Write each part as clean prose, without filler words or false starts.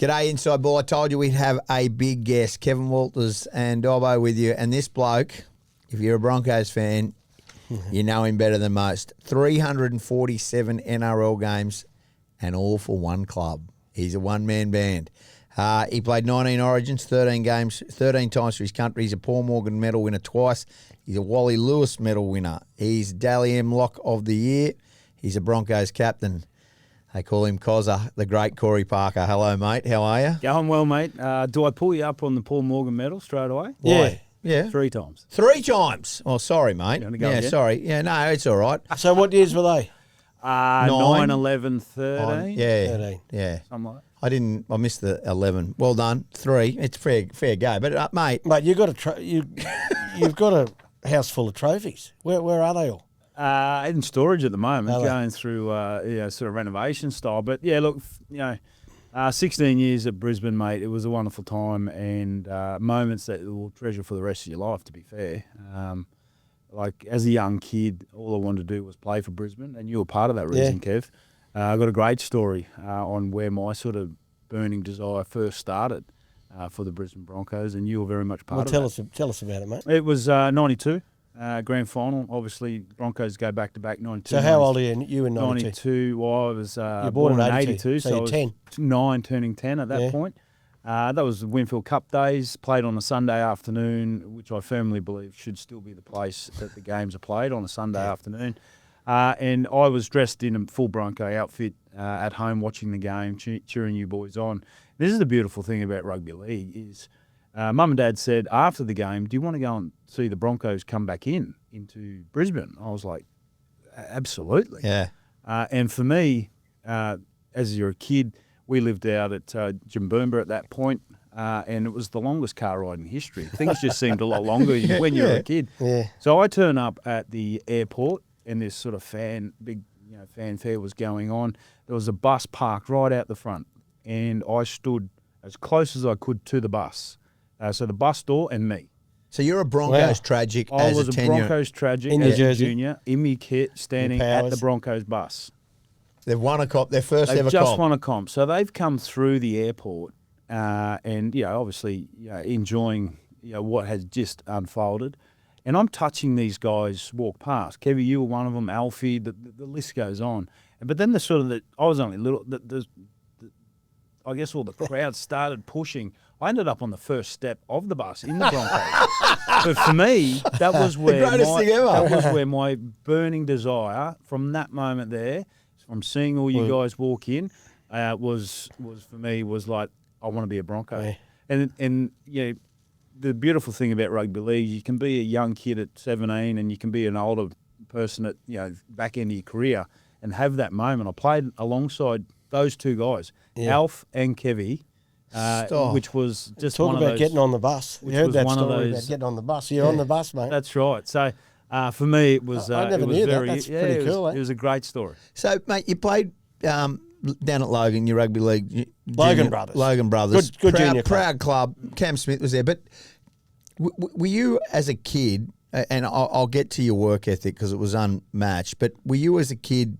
G'day, Inside Ball. I told you we'd have a big guest, Kevie Walters and Dobbo with you. And this bloke, if you're a Broncos fan, you know him better than most. 347 NRL games and all for one club. He's a one-man band. He played 19 Origins, 13 games, 13 times for his country. He's a Paul Morgan medal winner twice. He's a Wally Lewis medal winner. He's Dally M Lock of the Year. He's a Broncos captain. They call him Cozza, the great Corey Parker. Hello, mate. How are you? Going well, mate. Do I pull you up on the Paul Morgan medal straight away? Why? Yeah. 3 times. 3 times? Oh, sorry, mate. You want to go yeah, again? sorry. Yeah, no, it's all right. So what years were they? 9, 11, 13. Yeah. 13. Yeah. Something like that. I missed the 11. Well done. 3. It's fair go. But, mate. Mate, you've got you've got a house full of trophies. Where are they all? In storage at the moment, Are they? going through sort of renovation style. But, yeah, look, 16 years at Brisbane, mate, it was a wonderful time and moments that you will treasure for the rest of your life, to be fair. Like, as a young kid, all I wanted to do was play for Brisbane, and you were part of that reason, Kev. I got a great story on where my sort of burning desire first started for the Brisbane Broncos, and you were very much part of that. Tell us about it, mate. It was 92, grand final. Obviously, Broncos go back-to-back, 92. So how old are you in 92? 92, well, I was You're born in 82, so I you're was 10. 9, turning 10 at that point. That was the Winfield Cup days, played on a Sunday afternoon, which I firmly believe should still be the place that the games are played, on a Sunday afternoon. And I was dressed in a full Bronco outfit at home watching the game, cheering you boys on. This is the beautiful thing about rugby league is Mum and Dad said after the game, do you want to go and see the Broncos come back into Brisbane? I was like, absolutely. Yeah. And for me, as you're a kid, we lived out at Jimboomba at that point, and it was the longest car ride in history. Things just seemed a lot longer when you were a kid. Yeah. So I turn up at the airport, and this sort of fanfare was going on. There was a bus parked right out the front, and I stood as close as I could to the bus. So the bus door and me. So you're a Broncos tragic I as was a a 10-year. Broncos tragic In as your a jersey. junior, in my kit, standing at the powers. Broncos bus. They've won a comp, their first They've ever just comp. won a comp. So they've come through the airport and, obviously enjoying what has just unfolded. And I'm touching these guys walk past. Kevie, you were one of them, Alfie, the list goes on. But then I was only little, I guess all the crowd started pushing. I ended up on the first step of the bus in the Broncos. But for me, that was where greatest thing ever. that was where my burning desire from that moment there, from seeing all you guys walk in, was for me was like, I want to be a Bronco. Yeah. And the beautiful thing about rugby league, you can be a young kid at 17 and you can be an older person at back end of your career and have that moment. I played alongside those two guys, Alf and Kevie, which was just Talk one about of those, getting on the bus. You heard was that one of story those- about getting on the bus. You're on the bus, mate. That's right. So for me, it was. I never it was knew that. very, That's yeah, pretty it was, cool, eh? It was a great story. So, mate, you played down at Logan, your rugby league. Logan Brothers. Logan Brothers. Good junior club. Proud club. Cam Smith was there. But were you, as a kid, and I'll get to your work ethic because it was unmatched, but were you, as a kid,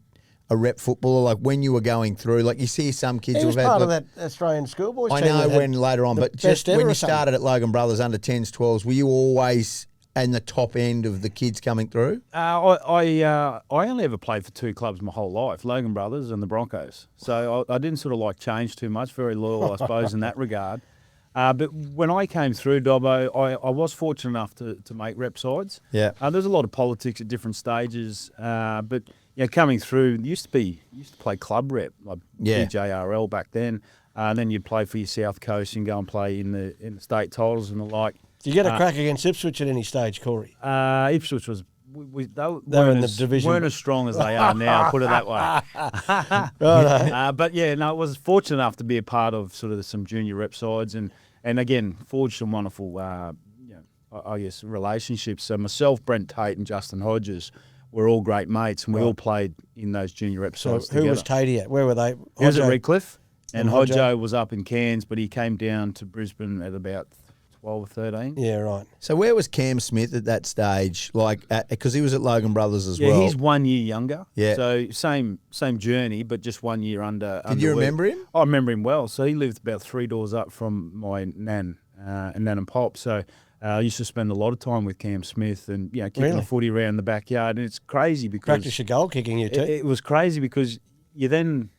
a rep footballer? Like, when you were going through, like, you see some kids He who was have had... part of that Australian schoolboys I team. know that had when later on, the but just best ever when or you something. started at Logan Brothers under 10s, 12s, were you always in the top end of the kids coming through? I only ever played for 2 clubs my whole life, Logan Brothers and the Broncos. So I didn't sort of like change too much, very loyal, I suppose, in that regard. But when I came through, Dobbo, I was fortunate enough to make rep sides. Yeah. There's a lot of politics at different stages, but coming through, used to play club rep, like BJRL back then. Then you'd play for your South Coast and go and play in the state titles and the like. Did you get a crack against Ipswich at any stage, Corey? Ipswich was. They were in the division. Weren't as strong as they are now, put it that way. But I was fortunate enough to be a part of sort of some junior rep sides and again, forged some wonderful, I guess, relationships. So myself, Brent Tate and Justin Hodges were all great mates and we all played in those junior rep So sides who together. was Tatey at? Where were they? He was at Hodjo? Redcliffe and Hodjo? Hodjo was up in Cairns, but he came down to Brisbane at about 12 or 13. Yeah, right. So where was Cam Smith at that stage? Like, because he was at Logan Brothers as Yeah, well. he's 1 year younger. Yeah. So same journey, but just 1 year under. Did you remember him? I remember him well. So he lived about 3 doors up from my nan and pop. So I used to spend a lot of time with Cam Smith and kicking the footy around the backyard. And it's crazy because Practice your goal kicking, you too. It was crazy because you then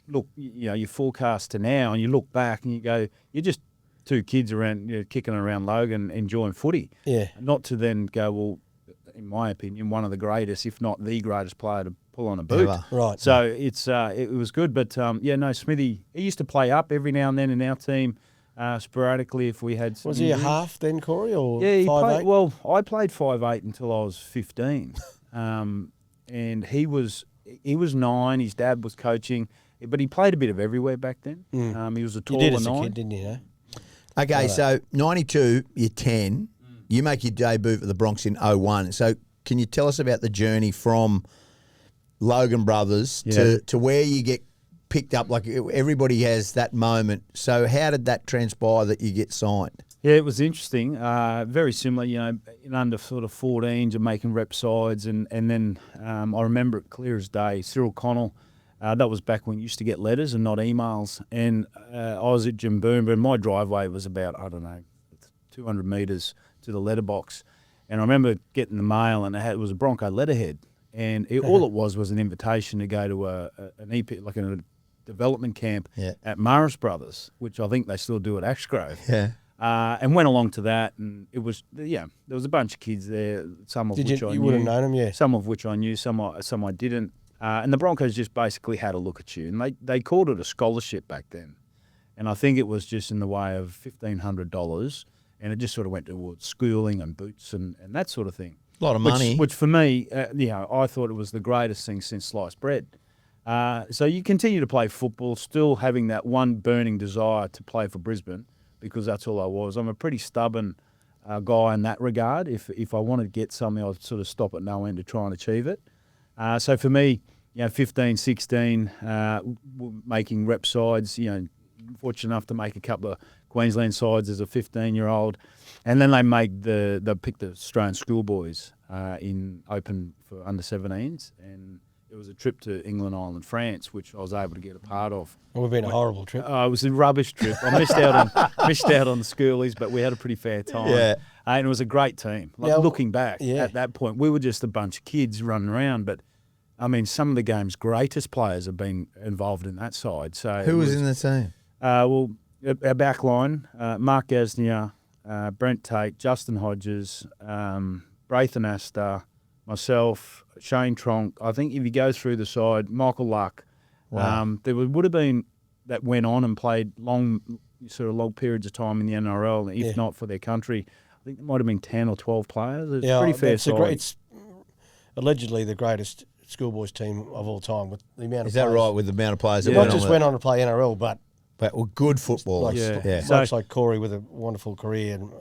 look, you forecast to now and you look back and you go, you're just two kids around, kicking around Logan, enjoying footy. Yeah. Not to then go, well, in my opinion, one of the greatest, if not the greatest player to pull on a boot. Ever. Right. So it was good. But, Smithy, he used to play up every now and then in our team sporadically if we had some Was he a injuries. half then, Corey, or Yeah, he 5'8"? played. Well, I played 5'8" until I was 15. And he was 9. His dad was coaching. But he played a bit of everywhere back then. He was a taller You did as a 9. kid, didn't you? Okay, so 92, you're 10. You make your debut for the Broncos in 01. So can you tell us about the journey from Logan Brothers to where you get picked up? Like everybody has that moment. So how did that transpire that you get signed? Yeah, it was interesting. Very similar, in under sort of 14s and making rep sides. And then I remember it clear as day, Cyril Connell. That was back when you used to get letters and not emails. And I was at Jimboomba and my driveway was about, 200 metres to the letterbox. And I remember getting the mail and it was a Bronco letterhead. And all it was an invitation to go to an EP, like a development camp at Margaux Brothers, which I think they still do at Ashgrove. Yeah. And went along to that. And it was, there was a bunch of kids there, some of which I knew. You would have known them, yeah. Some of which I knew, some I didn't. And the Broncos just basically had a look at you. And they called it a scholarship back then. And I think it was just in the way of $1,500. And it just sort of went towards schooling and boots and that sort of thing. A lot of money. Which for me, I thought it was the greatest thing since sliced bread. So you continue to play football, still having that one burning desire to play for Brisbane because that's all I was. I'm a pretty stubborn guy in that regard. If I wanted to get something, I'd sort of stop at no end to try and achieve it. So for me, 15, 16, making rep sides, fortunate enough to make a couple of Queensland sides as a 15-year-old. And then they picked the Australian schoolboys in open for under 17s. And it was a trip to England, Ireland, France, which I was able to get a part of. It would have been a horrible trip. It was a rubbish trip. I missed out on the schoolies, but we had a pretty fair time. Yeah. And it was a great team. Looking back at that point, we were just a bunch of kids running around, but I mean, some of the game's greatest players have been involved in that side. So Who was in the team? Our back line, Mark Gasnier, Brent Tate, Justin Hodges, Braithen Astor, myself, Shane Tronk. I think if you go through the side, Michael Luck. Wow. There would have been that went on and played long periods of time in the NRL, if not for their country. I think there might have been 10 or 12 players. It's pretty fair side. It's allegedly the greatest schoolboys team of all time with the amount of Is that players. right, with the amount of players that Not went just on went on to play NRL, but were good footballers. blokes like Corey with a wonderful career and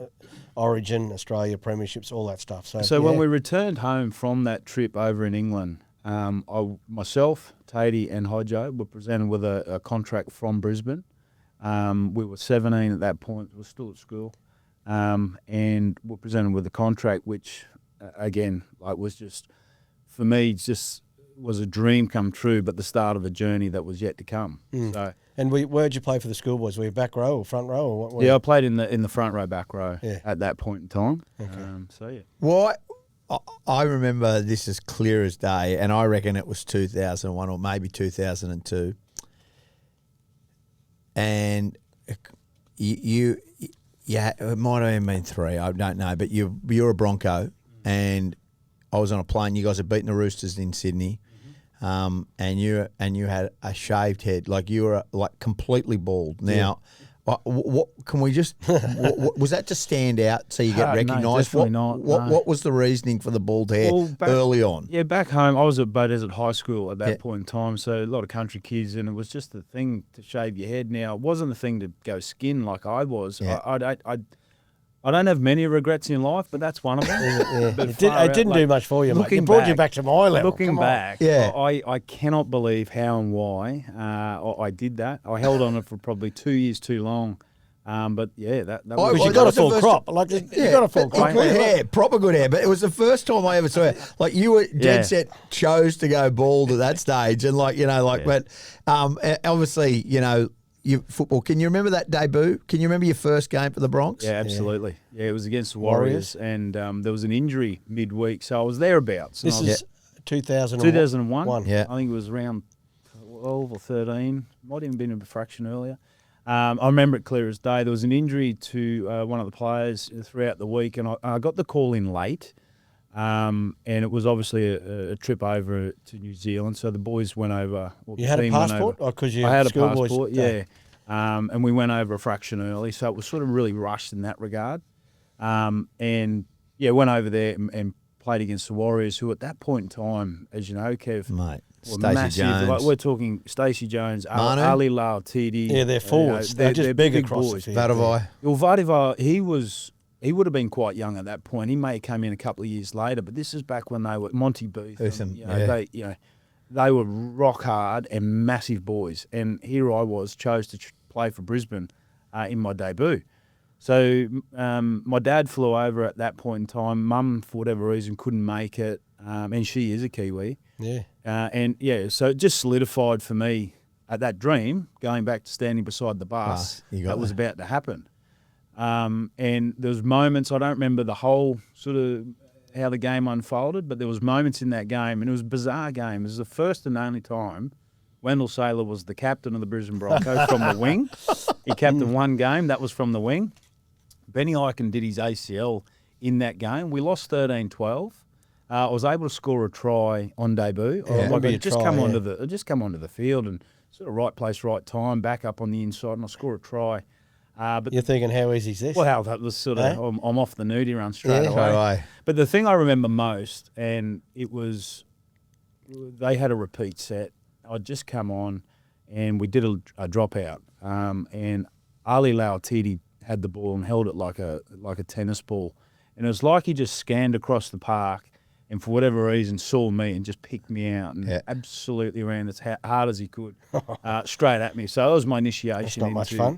Origin, Australia, Premierships, all that stuff. So when we returned home from that trip over in England, myself, Tatey and Hodjo were presented with a contract from Brisbane. We were 17 at that point. We were still at school. And were presented with a contract which, again, was just, for me, just was a dream come true, but the start of a journey that was yet to come. So. And where'd you play for the schoolboys? Were you back row or front row? Or what? I played in the front row, back row at that point in time. Okay. Why? I remember this as clear as day, and I reckon it was 2001 or maybe 2002. And you it might have even been 3. I don't know, but you're a Bronco, and I was on a plane. You guys had beaten the Roosters in Sydney. And you had a shaved head, like you were like completely bald. Now, what can we just? what, was that to stand out so you get recognised? No, definitely not. What was the reasoning for the bald hair early on? Yeah, back home I was at Bow Desert High School at that point in time, so a lot of country kids, and it was just the thing to shave your head. Now, it wasn't the thing to go skin like I was. Yeah. I don't have many regrets in life, but that's one of them. But It didn't do much for you, mate. It brought you back to my level. Looking back, I cannot believe how and why I did that. I held on it for probably 2 years too long. But yeah, that I- was Because you that got a was the full first- crop. Like you got a full crop. Good hair, proper good hair. But it was the first time I ever saw it. Like you were dead Yeah. set, chose to go bald at that stage, and but obviously, you football. Can you remember that debut? Can you remember your first game for the Bronx? Yeah, absolutely. Yeah, it was against the Warriors, and there was an injury midweek, so I was thereabouts. And This I was is 2001. 2001. Yeah. I think it was around 12 or 13. Might even been a fraction earlier. I remember it clear as day. There was an injury to one of the players throughout the week, and I got the call in late. And it was obviously a trip over to New Zealand, so the boys went over. Well, You the had a team went passport? over. Because you I had a schoolboys passport, day. yeah. And we went over a fraction early, so it was sort of really rushed in that regard. And yeah, went over there and played against the Warriors, who at that point in time, as you know, Kev, Mate. were Stacey massive. Jones. Like, we're talking Stacey Jones, Manu? Ali Lautiti. Yeah, they're forwards. They're just big across the field. Vadavai. Well, Vadivar, he would have been quite young at that point. He may have come in a couple of years later, but this is back when they were Monty Booth. Bootham, They were rock hard and massive boys. And here I was, chose to play for Brisbane in my debut. So my dad flew over at that point in time. Mum, for whatever reason, couldn't make it, and she is a Kiwi. Yeah. So it just solidified for me at that dream, going back to standing beside the bus, that was about to happen. And there was moments, I don't remember the whole sort of how the game unfolded, but there was moments in that game, and it was a bizarre game. It was the first and only time Wendell Sailor was the captain of the Brisbane Broncos from the wing. He captained one game, that was from the wing. Benny Eichen did his ACL in that game. We lost 13-12. I was able to score a try on debut. I just come onto the field and sort of right place, right time, back up on the inside, and I score a try. But You're thinking, how easy is this? well, that was sort of, I'm off the nudie run straight Straight away. But the thing I remember most, and it was, they had a repeat set. I'd just come on, and we did a dropout. And Ali Lautiti had the ball and held it like a tennis ball. And it was like he just scanned across the park and for whatever reason saw me and just picked me out and absolutely ran as hard as he could straight at me. So that was my initiation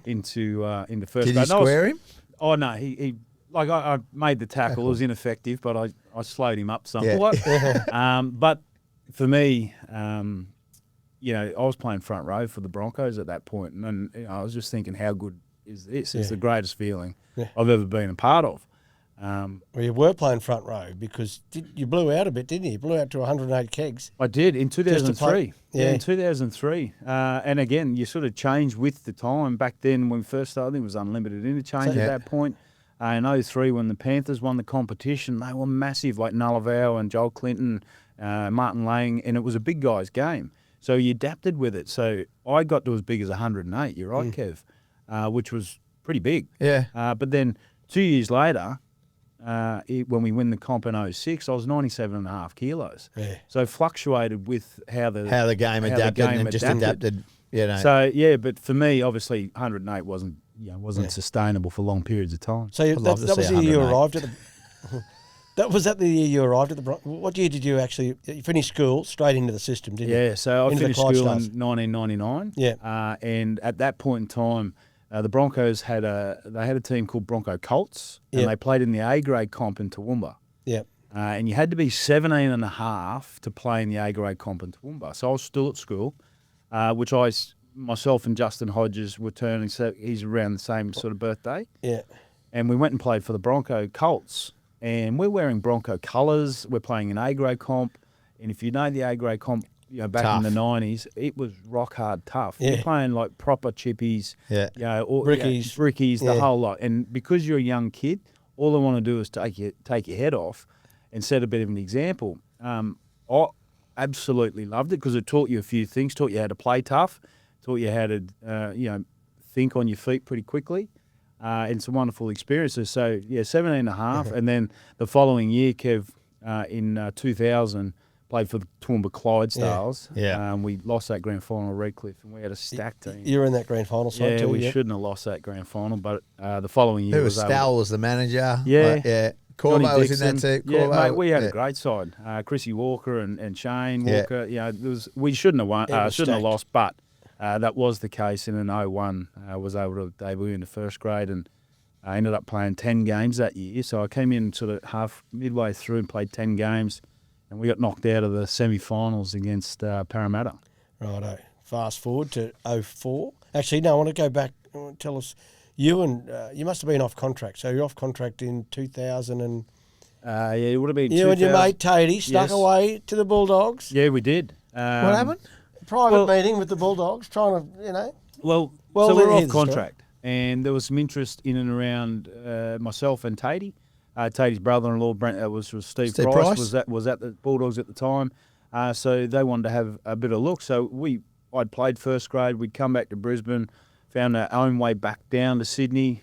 into first grade. Did you square him? Oh no, he I made the tackle. It was ineffective, but I slowed him up somewhat. But for me, I was playing front row for the Broncos at that point, and I was just thinking, how good is this? It's the greatest feeling I've ever been a part of. Well, you were playing front row because you blew out a bit, didn't you? You blew out to 108 kegs. I did in 2003. Yeah, in 2003. And again, you sort of change with the time. Back then, when we first started, it was unlimited interchange at that point. In 2003, when the Panthers won the competition, they were massive, like Nullavau and Joel Clinton, Martin Lang, and it was a big guys game. So you adapted with it. So I got to as big as 108, you're right, Kev, which was pretty big. Yeah. But then 2 years later, when we win the comp in 2006, I was 97.5 kilos. Yeah. So fluctuated with how the game adapted and just adapted. So but for me, obviously, 108 wasn't sustainable for long periods of time. So that was the year you arrived at the. That was that the year you arrived at the. What year did you actually? You finished school straight into the system, didn't you? Yeah. So I finished school in 1999. Yeah. And at that point in time, the Broncos had a team called Bronco Colts, and they played in the A grade comp in Toowoomba. Yeah. And you had to be 17 and a half to play in the A grade comp in Toowoomba. So I was still at school, which myself and Justin Hodges were turning. So he's around the same sort of birthday. Yeah. And we went and played for the Bronco Colts, and we're wearing Bronco colours. We're playing an A grade comp, and if you know the A grade comp, back tough. in the 90s, it was rock hard tough. Yeah. You're playing like proper chippies, brickies, the whole lot. And because you're a young kid, all I want to do is take your head off and set a bit of an example. I absolutely loved it because it taught you a few things. Taught you how to play tough. Taught you how to think on your feet pretty quickly. And some wonderful experiences. So 17 and a half, and then the following year, Kev, in 2000. Played for the Toowoomba Clydesdales. Yeah. We lost that grand final at Redcliffe, and we had a stacked team. You were in that grand final side too. We shouldn't have lost that grand final, but the following year Stowell was the manager. Yeah. Corbo was in that too. Yeah, mate, we had a great side. Chrissy Walker and Shane Walker. We shouldn't have won. Shouldn't have lost, but that was the case. And in 01, I was able to debut into first grade, and I ended up playing 10 games that year. So I came in sort of midway through and played 10 games, and we got knocked out of the semi-finals against Parramatta. Righto. Fast forward to 04. Actually, no, I want to go back. Tell us, you must have been off contract. So you're off contract in 2000 and... yeah, it would have been You and your mate Tate stuck Yes. away to the Bulldogs. Yeah, we did. What happened? Private meeting with the Bulldogs, trying to, Well, Well, so we're here's off the story. contract, and there was some interest in and around myself and Tatey. Tate's brother-in-law, Brent, was Steve Price. Was at the Bulldogs at the time. So they wanted to have a bit of look. So I'd played first grade. We'd come back to Brisbane, found our own way back down to Sydney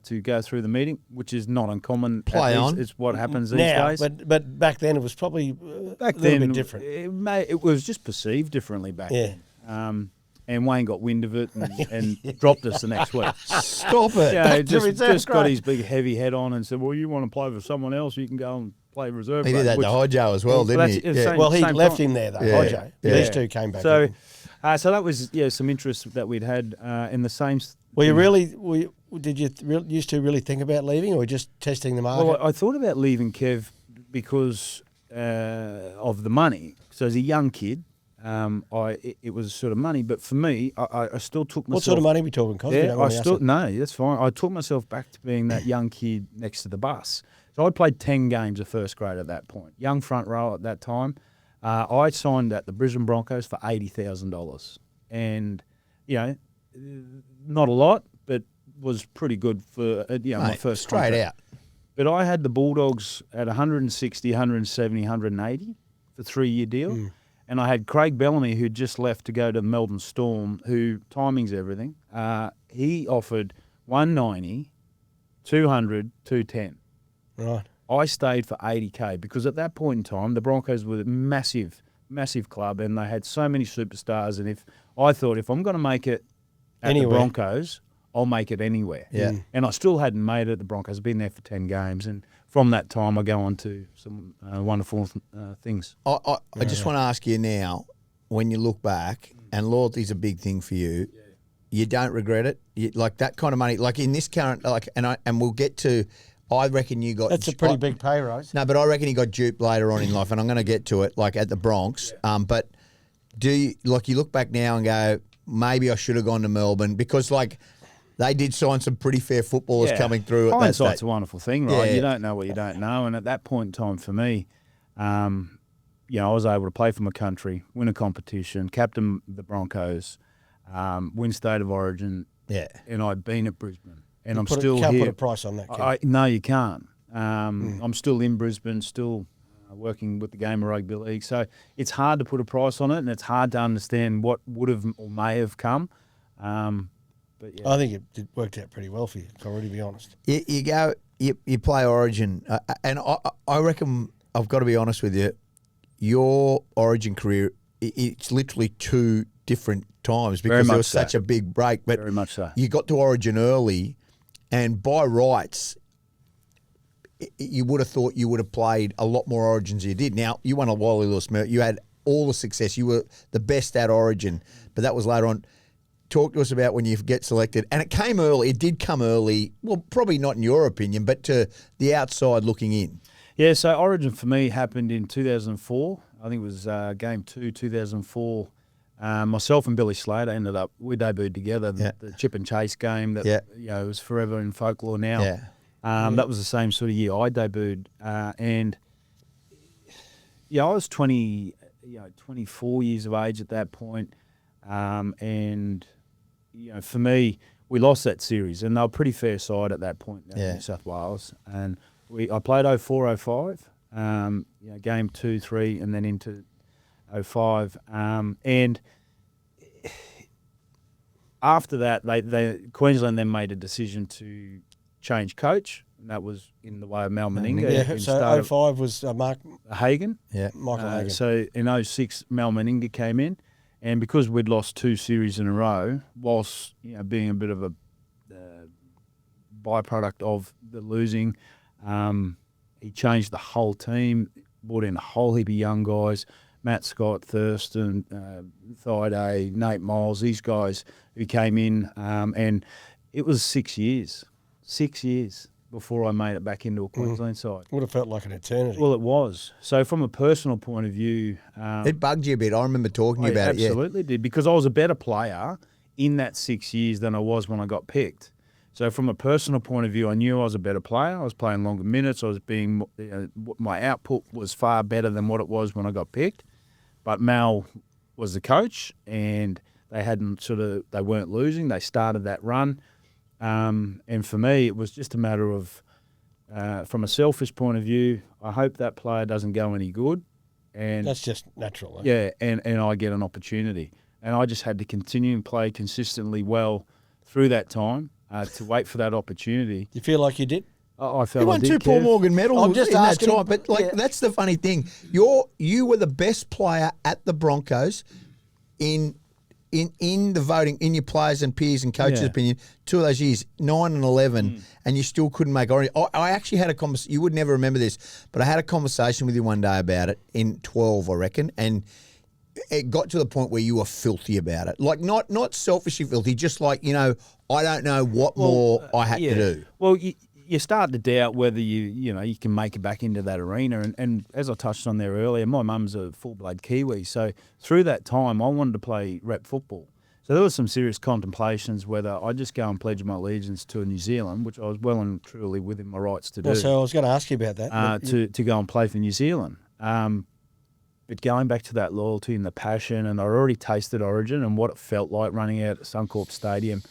to go through the meeting, which is not uncommon. It's what happens these now, days. but back then it was probably Back a little then, bit different. It was just perceived differently back Yeah. then. And Wayne got wind of it and dropped us the next week. Stop it. Yeah, Back to reserve just got grade. his big heavy head on and said, "Well, you want to play for someone else? You can go and play reserve." He grade," did that to which- Hodjo as well, didn't he? that's- it's same- Well, he same left time. him there, though, Yeah. Hodjo. Yeah. These two came back. So, in. so that was some interest that we'd had in the same. Were you really? Did you used to really think about leaving, or just testing the market? Well, I thought about leaving Kev because of the money. So as a young kid, it was sort of money, but for me, I still took myself. What sort of money are we talking? Cos? Yeah, no, that's fine. I took myself back to being that young kid next to the bus. So I played 10 games of first grade at that point. Young front row at that time. I signed at the Brisbane Broncos for $80,000, and not a lot, but was pretty good for my first straight contract. out. But I had the Bulldogs at 160, 170, 180 for 3-year deal. And I had Craig Bellamy, who'd just left to go to the Melbourne Storm, who timing's everything. He offered 190, 200, 210. Right. I stayed for 80K because at that point in time, the Broncos were a massive, massive club, and they had so many superstars. And if I'm going to make it at Anywhere. the Broncos, I'll make it anywhere. Yeah. And I still hadn't made it at the Broncos. I've been there for 10 games, and from that time, I go on to some wonderful things. I just want to ask you now, when you look back, and loyalty's a big thing for you, you don't regret it? Like that kind of money, like in this current, and we'll get to, I reckon you got... That's a pretty big pay rise. No, but I reckon he got duped later on in life, and I'm going to get to it, like at the Bronx. But do you, you look back now and go, maybe I should have gone to Melbourne, because they did sign some pretty fair footballers coming through at that Hindsight's stage. a wonderful thing, right? Yeah. You don't know what you don't know. And at that point in time for me, I was able to play for my country, win a competition, captain the Broncos, win State of Origin. Yeah. And I'd been at Brisbane. And I'm still You can't here. put a price on that, Kev. No, you can't. I'm still in Brisbane, still working with the game of rugby league. So it's hard to put a price on it, and it's hard to understand what would have or may have come. But yeah. I think it worked out pretty well for you, if I really be honest. You go, you play Origin, and I reckon, I've got to be honest with you, your Origin career, it's literally two different times because there was such a big break. But very much so. You got to Origin early, and by rights, you would have thought you would have played a lot more Origins than you did. Now, you won a Wally Lewis Merritt. You had all the success. You were the best at Origin, but that was later on. Talk to us about when you get selected. And it came early. It did come early. Well, probably not in your opinion, but to the outside looking in. Yeah, so Origin for me happened in 2004. I think it was Game 2, 2004. Myself and Billy Slater we debuted together, the chip and chase game that was forever in folklore now. Yeah. That was the same sort of year I debuted. And I was 24 years of age at that point. And for me, we lost that series, and they were pretty fair side at that point in New South Wales. And I played 04-05, game 2, 3, and then into 05. And after that, Queensland then made a decision to change coach, and that was in the way of Mal Meninga. Yeah, so 05 was Mark Hagan. Yeah, Michael Hagan. So in 06, Mal Meninga came in. And because we'd lost 2 series in a row, whilst being a bit of a byproduct of the losing, he changed the whole team, brought in a whole heap of young guys, Matt Scott, Thurston, Thaiday, Nate Miles, these guys who came in, and it was 6 years before I made it back into a Queensland side. Would have felt like an eternity. Well, it was. So from a personal point of view... it bugged you a bit. I remember talking to you about it. Absolutely did, because I was a better player in that 6 years than I was when I got picked. So from a personal point of view, I knew I was a better player. I was playing longer minutes. I was my output was far better than what it was when I got picked. But Mal was the coach, and they weren't losing. They started that run. And for me, it was just a matter of, from a selfish point of view, I hope that player doesn't go any good. And that's just natural. Yeah, and I get an opportunity. And I just had to continue and play consistently well through that time to wait for that opportunity. You feel like you did? I felt you won 2 Paul Morgan medals I'm just in that asking time. But that's the funny thing. You were the best player at the Broncos in the voting, in your players and peers and coaches' opinion, 2 of those years, 9 and 11, and you still couldn't make orange. I actually had a conversation. You would never remember this, but I had a conversation with you one day about it in 12, I reckon, and it got to the point where you were filthy about it. Like, not selfishly filthy, just like, I don't know what more I had to do. Well, you start to doubt whether you can make it back into that arena. And as I touched on there earlier, my mum's a full-blood Kiwi. So through that time, I wanted to play rep football. So there was some serious contemplations whether I just go and pledge my allegiance to New Zealand, which I was well and truly within my rights to do. So I was going to ask you about that. To go and play for New Zealand. But going back to that loyalty and the passion, and I already tasted Origin and what it felt like running out at Suncorp Stadium,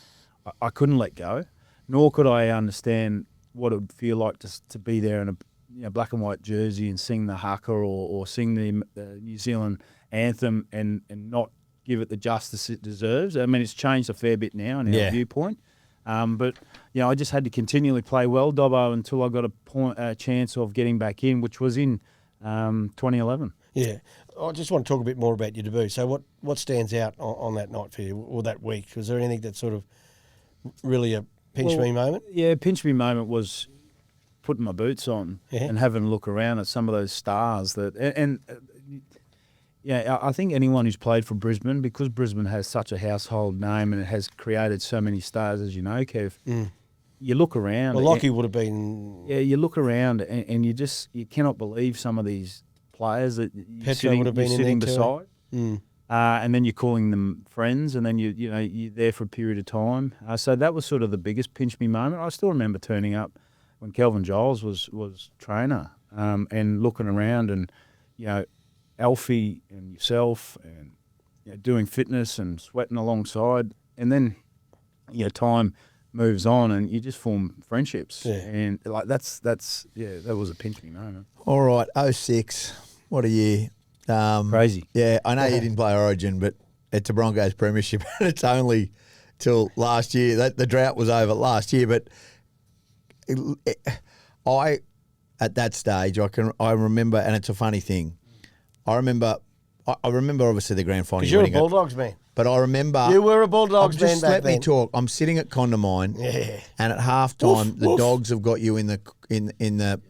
I couldn't let go, nor could I understand what it would feel like to be there in a black and white jersey and sing the haka or sing the New Zealand anthem and not give it the justice it deserves. I mean, it's changed a fair bit now in our viewpoint. But I just had to continually play well, Dobbo, until I got a chance of getting back in, which was in 2011. Yeah. I just want to talk a bit more about your debut. So what stands out on that night for you, or that week? Was there anything that sort of really a pinch-me moment? Yeah, pinch-me moment was putting my boots on and having a look around at some of those stars. I think anyone who's played for Brisbane, because Brisbane has such a household name and it has created so many stars, as you know, Kev, you look around. Well, Lockyer would have been... Yeah, you look around and you cannot believe some of these players that you're sitting beside. And then you're calling them friends, and then you're there for a period of time. So that was sort of the biggest pinch-me moment. I still remember turning up when Kelvin Giles was trainer and looking around and, Alfie and yourself and doing fitness and sweating alongside. And then, time moves on and you just form friendships. Yeah. And that was a pinch-me moment. All right, 06. What a year. Crazy. Yeah, I know you didn't play Origin, but it's a Broncos premiership, and it's only till last year. The drought was over last year, but at that stage, I remember, and it's a funny thing. I remember obviously the grand final. Because you're a Bulldogs man. But I remember... You were a Bulldogs man just back let then. me talk. I'm sitting at Condamine, and at halftime, the Dogs have got you in the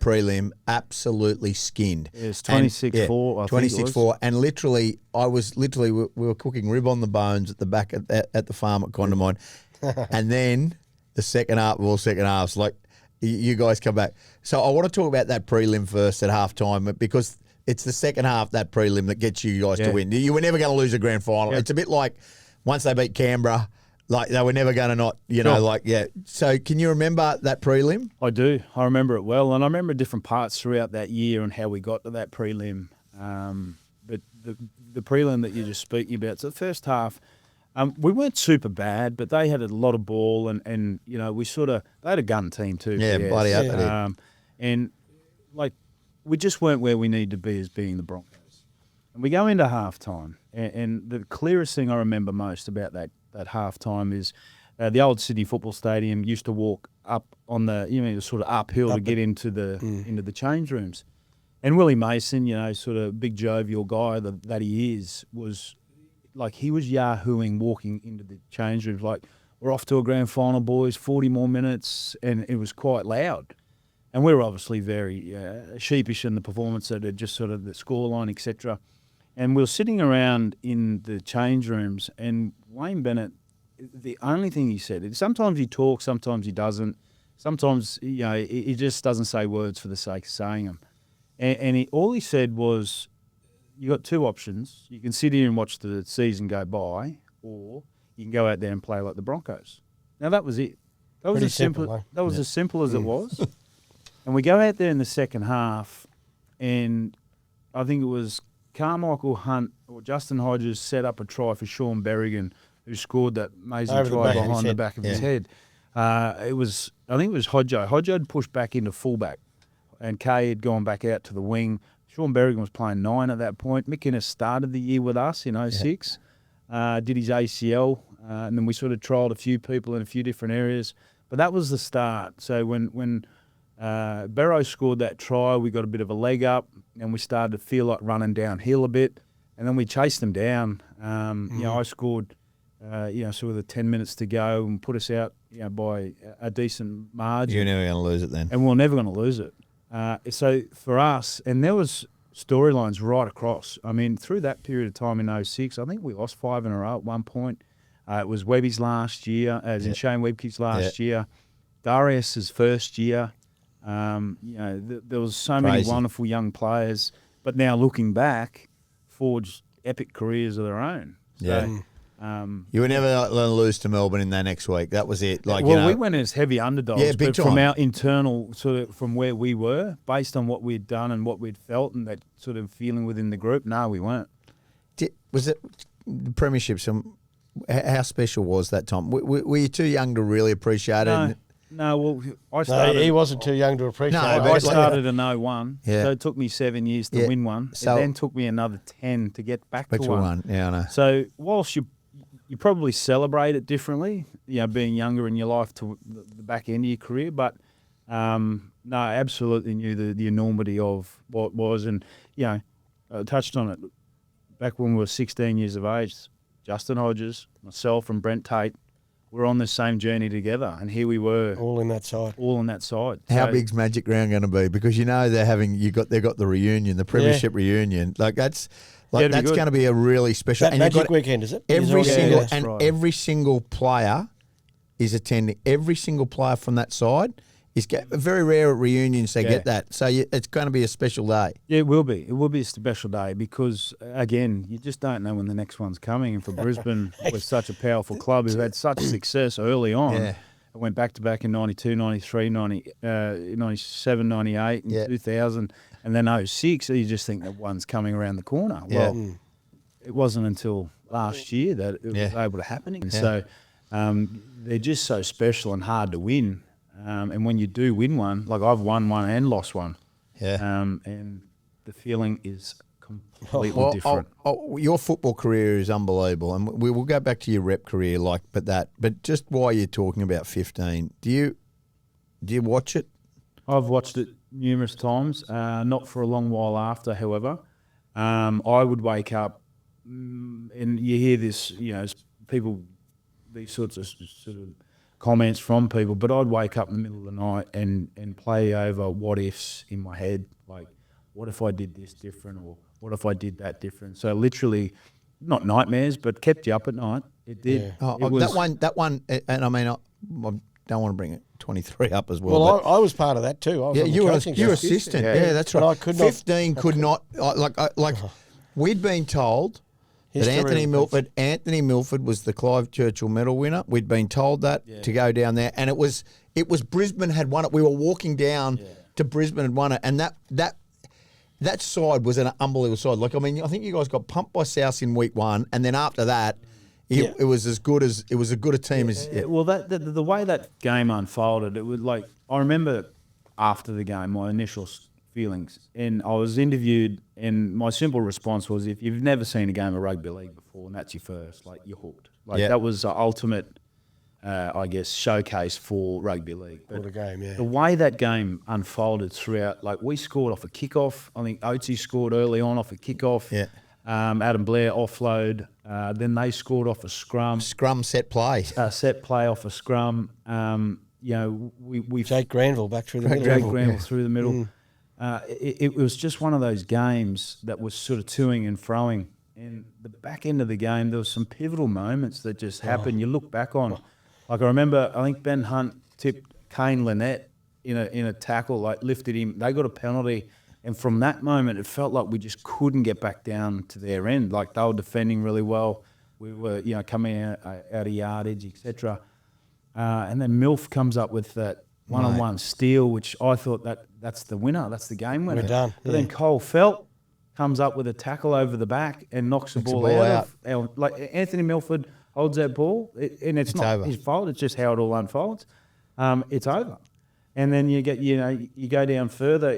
prelim absolutely skinned. It was 26-4, I think it was. 26-4, and literally, we were cooking rib on the bones at the back at the farm at Condamine, and then the second halves, like, you guys come back. So I want to talk about that prelim first at halftime, because it's the second half, that prelim, that gets you guys to win. You were never going to lose a grand final. It's a bit like once they beat Canberra, like they were never going to not, So can you remember that prelim? I do. I remember it well. And I remember different parts throughout that year and how we got to that prelim. But the prelim that you're just speaking about, so the first half, we weren't super bad, but they had a lot of ball and we they had a gun team too. Yeah, bloody up. And we just weren't where we need to be as being the Broncos. And we go into halftime, and the clearest thing I remember most about that halftime is the old Sydney Football Stadium used to walk up on the sort of uphill to get into the change rooms. And Willie Mason, sort of big jovial guy that he is, was like he was yahooing walking into the change rooms like, we're off to a grand final, boys, 40 more minutes, and it was quite loud. And we were obviously very sheepish in the performance that had just sort of the scoreline, etc. And we were sitting around in the change rooms, and Wayne Bennett, the only thing he said, sometimes he talks, sometimes he doesn't. Sometimes, he just doesn't say words for the sake of saying them. And all he said was, you got two options. You can sit here and watch the season go by, or you can go out there and play like the Broncos. Now, that was it. That was Pretty as simple. simple, eh? That was as simple as it was. And we go out there in the second half, and I think it was Carmichael Hunt or Justin Hodges set up a try for Sean Berrigan, who scored that amazing try behind the back of his head. I think it was Hodjo. Hodjo had pushed back into fullback, and Kay had gone back out to the wing. Sean Berrigan was playing 9 at that point. McInnes started the year with us in 06, did his ACL, and then we sort of trialled a few people in a few different areas. But that was the start. So when Barrow scored that try, we got a bit of a leg up, and we started to feel like running downhill a bit, and then we chased them down. I scored, sort of 10 minutes to go and put us out, by a decent margin. You're never going to lose it then. And we're never going to lose it. So for us, and there was storylines right across. I mean, through that period of time in 06, I think we lost 5 in a row at one point. It was Webby's last year, as in Shane Webke's last year. Darius's first year. There was so many wonderful young players, but now looking back, forged epic careers of their own. So, you were never going to lose to Melbourne in that next week. That was it. We went as heavy underdogs, big but time. from our internal sort of from where we were, based on what we'd done and what we'd felt, and that sort of feeling within the group. No, we weren't. Was it the premiership? How special was that time? Were you too young to really appreciate it? No, I started. No, he wasn't too young to appreciate it. I started in 01, so it took me 7 years to win one. So it then took me another 10 to get back to one. Yeah, I know. So whilst you probably celebrate it differently, being younger in your life to the back end of your career, but no, I absolutely knew the enormity of what was, and I touched on it back when we were 16 years of age. Justin Hodges, myself, and Brent Tate. We're on the same journey together, and here we were, all in that side. How big's Magic Round going to be? Because they've got the reunion, the premiership reunion. That's going to be a really special. That Magic weekend, is it? Every single player is attending. Every single player from that side is very rare at reunions. They get that, so it's going to be a special day. Yeah, it will be. It will be a special day because, again, you just don't know when the next one's coming. And for Brisbane, with such a powerful club who've had such success early on, it went back-to-back in 92, 93, 97, 98, and 2000, and then 06, you just think that one's coming around the corner. Well, it wasn't until last year that it was able to happen. And so they're just so special and hard to win. And when you do win one, like I've won one and lost one, and the feeling is completely different. Your football career is unbelievable, and we will go back to your rep career, but just while you're talking about 15, do you watch it? I've watched it numerous times, not for a long while after. However, I would wake up, and you hear this, people, these sorts of comments from people, but I'd wake up in the middle of the night and play over what ifs in my head, like what if I did this different, or what if I did that different. So literally, not nightmares, but kept you up at night. It did. Yeah. That one, and I mean, I don't want to bring it 23 up as well. Well, I was part of that too. I was you were assistant. Yeah, that's right. I could 15 could not we'd been told. But Anthony Milford was the Clive Churchill Medal winner. We'd been told that to go down there, and it was Brisbane had won it. We were walking down to Brisbane and won it, and that side was an unbelievable side. I think you guys got pumped by South in week 1, and then after that, it was as good as a team as. Yeah. Well, the way that game unfolded, it was like I remember after the game, my initial feelings, and I was interviewed, and my simple response was, if you've never seen a game of rugby league before and that's your first, you're hooked. That was the ultimate, showcase for rugby league. But the game, the way that game unfolded throughout, we scored off a kickoff. I think Oatsy scored early on off a kickoff. Yeah. Adam Blair offload. Then they scored off a scrum. Scrum set play. Set play off a scrum. We Jake Granville back through the middle. Jake Granville through the middle. it was just one of those games that was sort of toing and froing. And the back end of the game, there was some pivotal moments that just happened. You look back on, like I remember, I think Ben Hunt tipped Kane Lynette in a tackle, like lifted him. They got a penalty, and from that moment, it felt like we just couldn't get back down to their end. Like they were defending really well. We were, coming out of yardage, etc. And then Milf comes up with that one-on-one steal, which I thought that's the winner. That's the game winner. We're done. But then Cole Felt comes up with a tackle over the back and knocks the ball out. Like Anthony Milford holds that ball, and it's not over. His fault. It's just how it all unfolds. It's over, and then you get you go down further.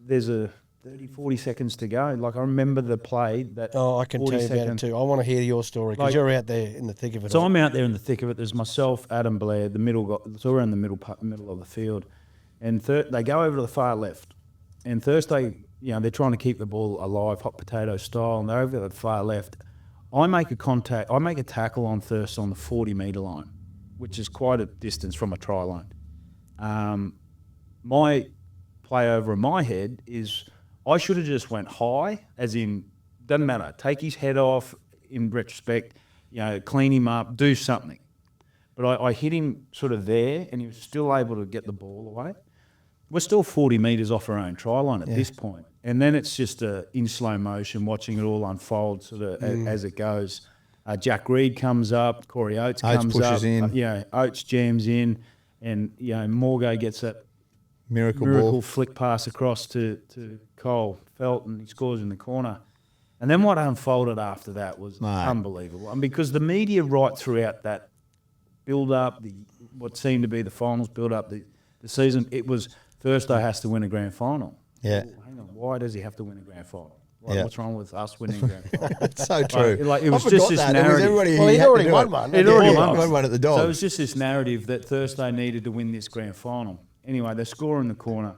There's a 30, 40 seconds to go. Like I remember the play that. Oh, I can tell you about it too. I want to hear your story because you're out there in the thick of it. So I'm out there in the thick of it. There's myself, Adam Blair, the middle. So we're in the middle of the field, and they go over to the far left, and Thursday. They're trying to keep the ball alive, hot potato style, and they're over the far left. I make a tackle on Thurston on the 40-metre line, which is quite a distance from a try line. My play over in my head is I should have just went high, as in, doesn't matter, take his head off in retrospect, clean him up, do something. But I hit him sort of there, and he was still able to get the ball away. We're still 40 metres off our own try line at this point. And then it's just in slow motion, watching it all unfold sort of as it goes. Jack Reed comes up, Corey Oates comes pushes up. in. Oates jams in, and Margaux gets that miracle flick pass across to Cole Felt, and he scores in the corner. And then what unfolded after that was unbelievable. And because the media right throughout that build-up, what seemed to be the finals build-up, the season, it was Thursday has to win a grand final. Yeah. Well, hang on, why does he have to win a grand final? What's wrong with us winning a grand final? It's so true. It was just this narrative. He'd already won one. He'd already won one at the Dogs. So it was just this narrative that Thursday needed to win this grand final. Anyway, they score in the corner,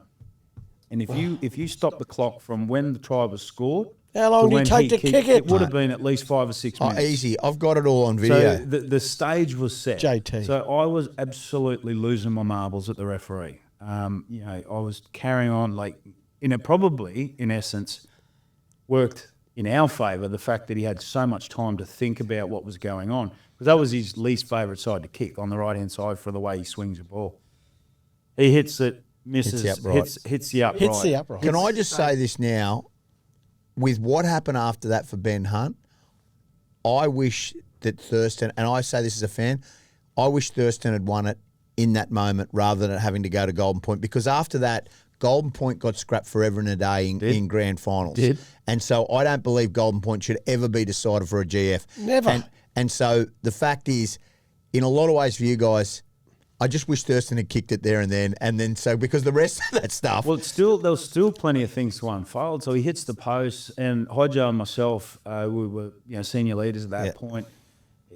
and if you stop the clock from when the try was scored, how long did it take to kick it? It would have been at least 5 or 6 minutes. Easy. I've got it all on video. So the stage was set. JT. So I was absolutely losing my marbles at the referee. I was carrying on probably, in essence, worked in our favour, the fact that he had so much time to think about what was going on. Because that was his least favourite side to kick, on the right-hand side, for the way he swings the ball. He hits it, misses, hits the upright. Can I just say this now? With what happened after that for Ben Hunt, I wish that Thurston, and I say this as a fan, I wish Thurston had won it in that moment rather than having to go to Golden Point, because after that, Golden Point got scrapped forever and a day in grand finals. And so I don't believe Golden Point should ever be decided for a GF. Never. And so the fact is, in a lot of ways for you guys, I just wish Thurston had kicked it there and then so because the rest of that stuff. Well, there was still plenty of things to unfold. So he hits the post, and Hodjo and myself, we were senior leaders at that point.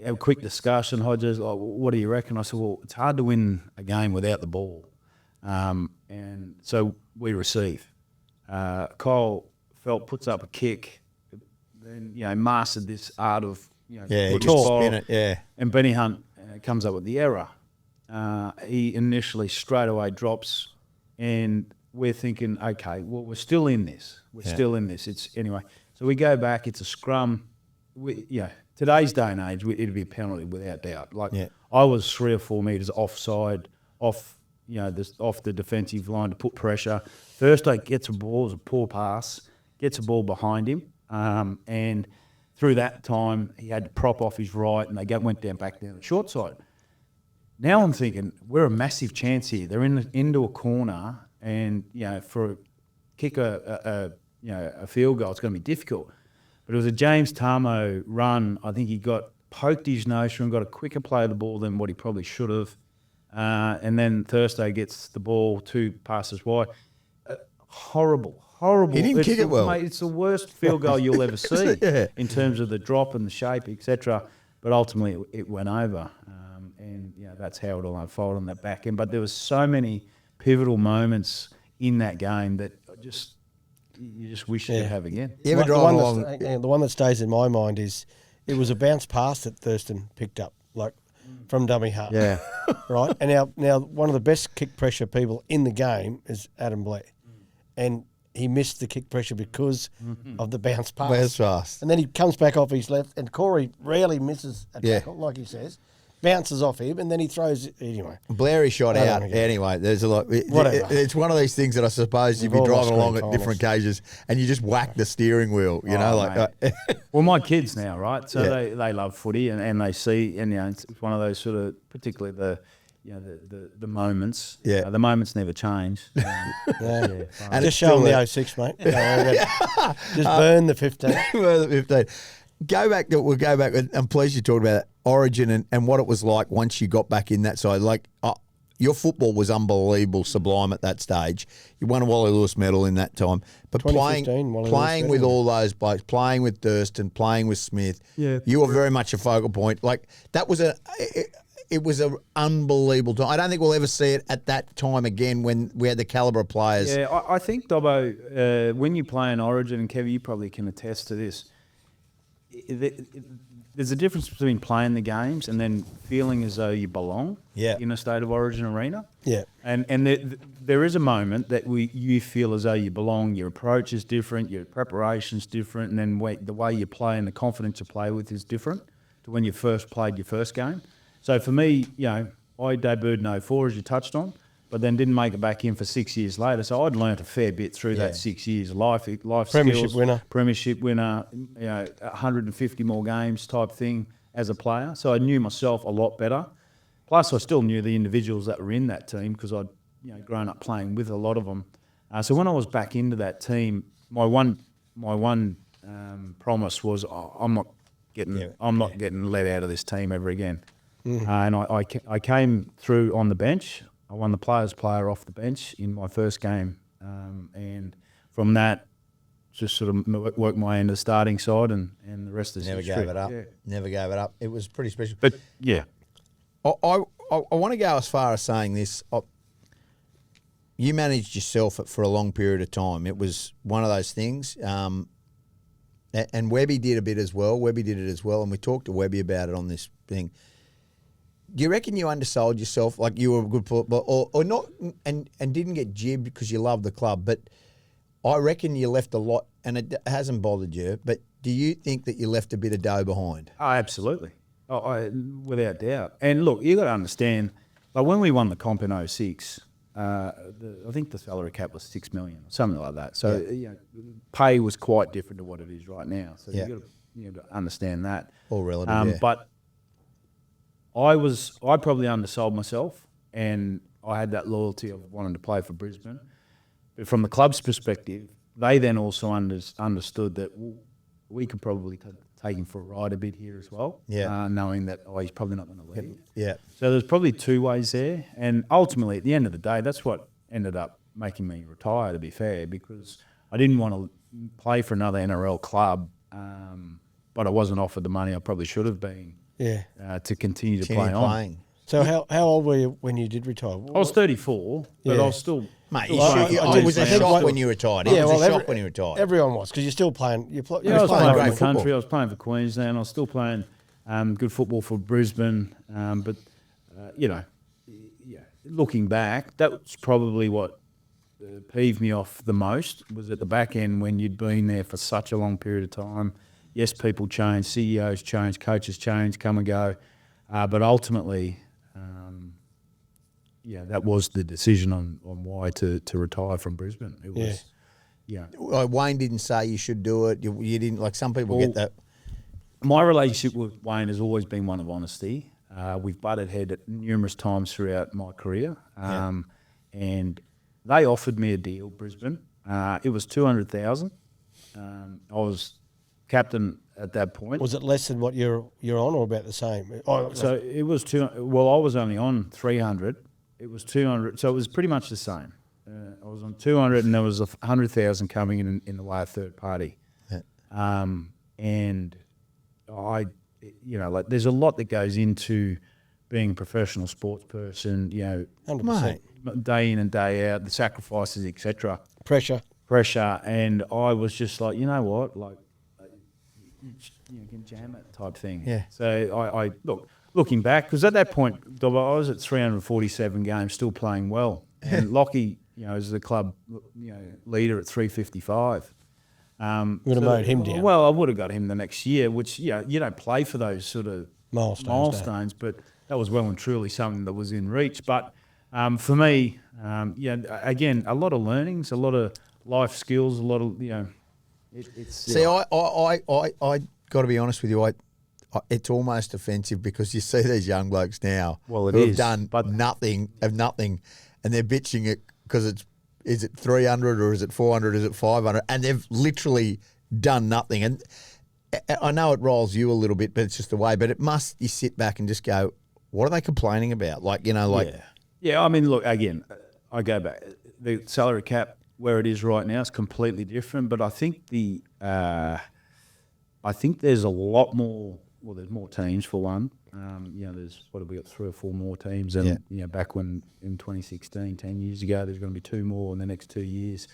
A quick discussion. Hodjo's like, what do you reckon? I said, well, it's hard to win a game without the ball, and so we receive. Cole Felt puts up a kick, then mastered this art of spin it, and Benny Hunt comes up with the error. He initially straight away drops, and we're thinking, okay, well, we're still in this. Still in this. It's anyway. So we go back. It's a scrum. Today's day and age, it'd be a penalty without doubt. I was 3 or 4 metres offside, off the defensive line to put pressure. Thursday gets a ball, it's a poor pass, gets a ball behind him, and through that time he had to prop off his right, and they went back down the short side. Now I'm thinking we're a massive chance here. They're into a corner, and for a kick a field goal, it's going to be difficult. But it was a James Tarmo run. I think he poked his notion and got a quicker play of the ball than what he probably should have. And then Thursday gets the ball 2 passes wide. Horrible. He didn't kick it well. Mate, it's the worst field goal you'll ever see in terms of the drop and the shape, etc. But ultimately it went over. And that's how it all unfolded on that back end. But there was so many pivotal moments in that game that you just wish you could have again. The one that stays in my mind is it was a bounce pass that Thurston picked up, from dummy half. Yeah. Right? And now one of the best kick pressure people in the game is Adam Blair. and he missed the kick pressure because of the bounce pass. Bounce pass. And then he comes back off his left, and Corey rarely misses a tackle, like he says. Bounces off him, and then he throws it anyway. Blairy shot out. Anyway, there's a lot. It's one of these things that I suppose you'd be driving along at different occasions and you just whack the steering wheel, you know, like. Well, my kids now, right? So they love footy and they see, and it's one of those sort of, particularly the moments. Yeah. The moments never change. And just show them the 06, mate. Just burn the 15. Burn the 15. We'll go back, and please you talked about Origin and what it was like once you got back in that side. Like, your football was unbelievable, sublime at that stage. You won a Wally Lewis medal in that time. But playing with all those blokes, playing with Thurston, playing with Smith, you were very much a focal point. Like, that was it was an unbelievable time. I don't think we'll ever see it at that time again when we had the calibre of players. Yeah, I think, Dobbo, when you play in Origin, and Kevie, you probably can attest to this, there's a difference between playing the games and then feeling as though you belong in a State of Origin arena. Yeah. And there is a moment that you feel as though you belong. Your approach is different, your preparation's different, and then the way you play and the confidence you play with is different to when you first played your first game. So for me, I debuted in 04, as you touched on, but then didn't make it back in for 6 years later. So I'd learnt a fair bit through that 6 years. Life Premiership skills, Premiership winner, 150 more games type thing as a player. So I knew myself a lot better. Plus, I still knew the individuals that were in that team because I'd grown up playing with a lot of them. So when I was back into that team, my one promise was I'm not getting let out of this team ever again. And I came through on the bench. I won the Players' Player off the bench in my first game, and from that, just sort of worked my way into the starting side, and the rest is never history. gave it up. Yeah. Never gave it up. It was pretty special. But yeah, I want to go as far as saying this. You managed yourself for a long period of time. It was one of those things. And Webby did a bit as well. Webby did it as well, and we talked to Webby about it on this thing. Do you reckon you undersold yourself, like you were a good footballer, or not, and didn't get jibbed because you love the club? But I reckon you left a lot, and it hasn't bothered you. But do you think that you left a bit of dough behind? Oh, absolutely. Without doubt. And look, you got to understand, like when we won the comp in 06, I think the salary cap was $6 million, something like that. So pay was quite different to what it is right now. So you got to understand that. All relative. But I probably undersold myself, and I had that loyalty of wanting to play for Brisbane. But from the club's perspective, they then also understood that we could probably take him for a ride a bit here as well, knowing that he's probably not going to leave. Yeah. So there's probably two ways there, and ultimately at the end of the day, that's what ended up making me retire, to be fair, because I didn't want to play for another NRL club, but I wasn't offered the money I probably should have been. To continue to play on. So how old were you when you did retire? I was 34, but I was still... Mate, it was a shock when you retired. It was a shock when you retired. Everyone was, because you're still playing. I was playing for the country. I was playing for Queensland. I was still playing good football for Brisbane. But looking back, that's probably what peeved me off the most, was at the back end when you'd been there for such a long period of time. Yes, people change, CEOs change, coaches change, come and go. But ultimately, that was the decision on why to retire from Brisbane. It was, Wayne didn't say you should do it. You didn't, like some people get that. My relationship with Wayne has always been one of honesty. We've butted head at numerous times throughout my career. And they offered me a deal, Brisbane. It was $200,000. I was captain at that point. Was it less than what you're on, or about the same? So it was I was only on 300. It was 200. So it was pretty much the same. I was on 200, and there was 100,000 coming in the way of third party. And there's a lot that goes into being a professional sports person. 100%. Day in and day out, the sacrifices, etc. Pressure, and I was just like, you know what, like. You can jam it type thing. Yeah. So I looking back, because at that point, Dobbo, I was at 347 games, still playing well. And Lockyer, as the club, leader at 355. Would have mowed him down. Well, I would have got him the next year, which you don't play for those sort of milestones, but that was well and truly something that was in reach. But for me, again, a lot of learnings, a lot of life skills, a lot of it's. See, I got to be honest with you. It's almost offensive because you see these young blokes now who have done nothing, and they're bitching it because is it 300 or is it 400, is it 500, and they've literally done nothing. And I know it rolls you a little bit, but it's just the way. But you sit back and just go, what are they complaining about? Yeah. I mean, look, again, I go back. The salary cap where it is right now is completely different, but I think there's a lot more. Well, there's more teams for one. There's what have we got, 3 or 4 more teams, and back when in 2016, 10 years ago, there's going to be 2 more in the next 2 years.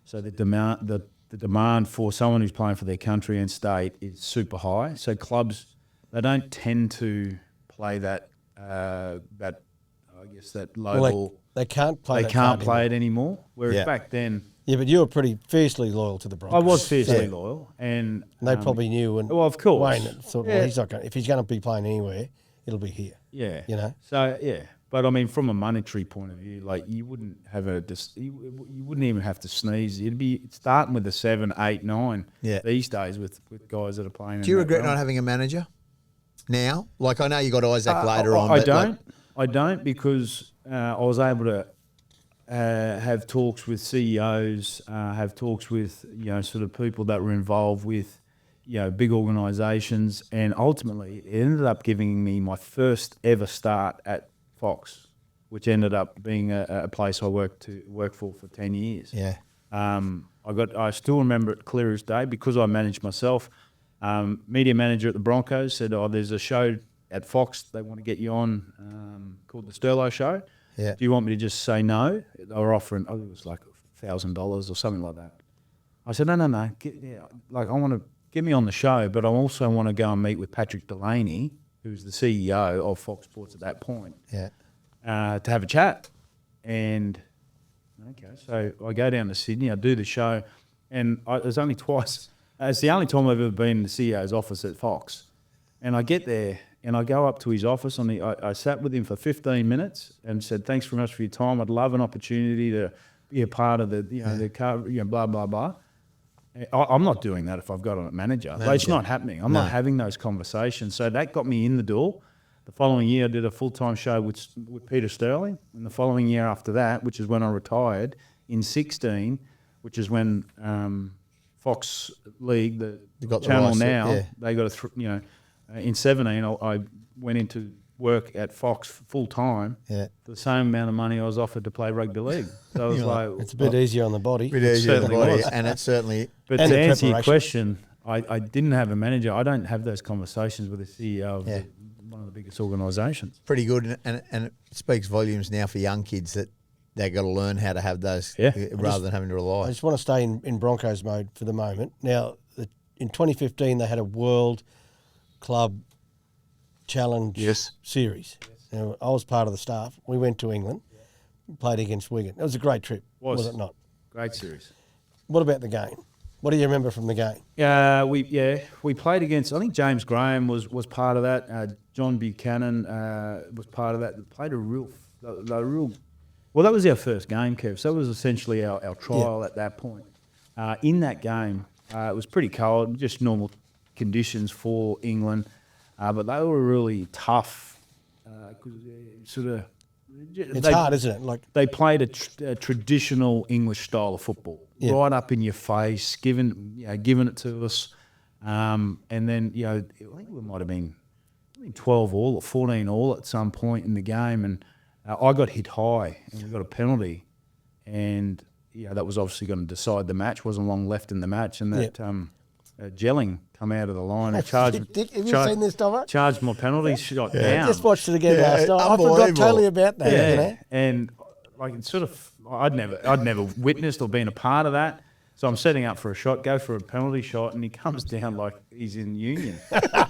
So the demand for someone who's playing for their country and state is super high. So clubs, they don't tend to play that low ball. They can't play. They can't play it anymore. Whereas back then. Yeah, but you were pretty fiercely loyal to the Broncos. I was fiercely loyal, and they probably knew. And of course, Wayne thought, well, he's not going. If he's going to be playing anywhere, it'll be here. Yeah, So but I mean, from a monetary point of view, like you wouldn't have you wouldn't even have to sneeze. It'd be starting with a 7, 8, 9. These days with guys that are playing. Do you regret not having a manager now? Like I know you got Isaac later on. I don't because I was able to. Have talks with CEOs, have talks with sort of people that were involved with big organisations, and ultimately it ended up giving me my first ever start at Fox, which ended up being a place I worked for 10 years. Yeah. I still remember it clear as day because I managed myself. Media manager at the Broncos said, there's a show at Fox they want to get you on called the Sterlo Show. Yeah. Do you want me to just say no? They were offering, it was like $1,000 or something like that. I said, no. I want to get me on the show, but I also want to go and meet with Patrick Delaney, who's the CEO of Fox Sports at that point, to have a chat. And, so I go down to Sydney, I do the show, and there's only twice. It's the only time I've ever been in the CEO's office at Fox. And I get there, and I go up to his office. I sat with him for 15 minutes and said, "Thanks very much for your time. I'd love an opportunity to be a part of the blah blah blah." I'm not doing that if I've got a manager. It's not happening. I'm not having those conversations. So that got me in the door. The following year, I did a full-time show with Peter Sterling, and the following year after that, which is when I retired in 2016, which is when Fox League, the channel now, they got in 2017, I went into work at Fox full time for the same amount of money I was offered to play rugby league. So I was like, it's a bit easier on the body. And it certainly. But to answer your question, I didn't have a manager. I don't have those conversations with the CEO of one of the biggest organisations. Pretty good, and it speaks volumes now for young kids that they've got to learn how to have those rather than having to rely. I just want to stay in Broncos mode for the moment. Now, in 2015, they had a World Club Challenge series. Now, I was part of the staff. We went to England, played against Wigan. It was a great trip, was it not? Great series. What about the game? What do you remember from the game? We played against. I think James Graham was part of that. John Buchanan was part of that. They played a real. Well, that was our first game, Kev. So it was essentially our trial at that point. In that game, it was pretty cold, just normal conditions for England, but they were really tough. It's hard, isn't it? Like they played a traditional English style of football, right up in your face, giving it to us, and then I think we might have been 12 all or 14 all at some point in the game, and I got hit high and we got a penalty, and that was obviously going to decide the match. Wasn't long left in the match, and that Gelling come out of the line and charged. Have you seen this, Dobbo? Charged my penalty shot down. I just watched it again last night. I forgot totally about that. And like it's sort of, I'd never witnessed or been a part of that. So I'm setting up for a shot, go for a penalty shot, and he comes down like he's in union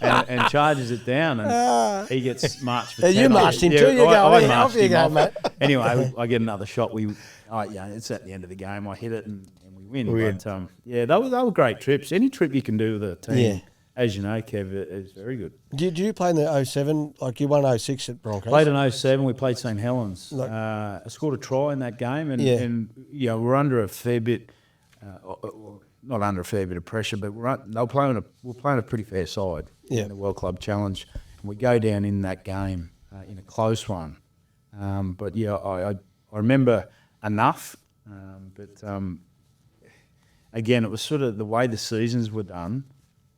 and charges it down, and he gets marched for 10. You marched him too. You go, off you go, mate. Anyway, I get another shot. It's at the end of the game. I hit it and we win. But they were great trips. Any trip you can do with a team, as you know, Kev, is very good. Did you play in the 07? Like you won 06 at Broncos? Played in 07. We played St Helens. I scored a try in that game, and we're under a fair bit. Not under a fair bit of pressure, but we're playing a pretty fair side in the World Club Challenge, and we go down in that game in a close one. But I remember enough. Again, it was sort of the way the seasons were done.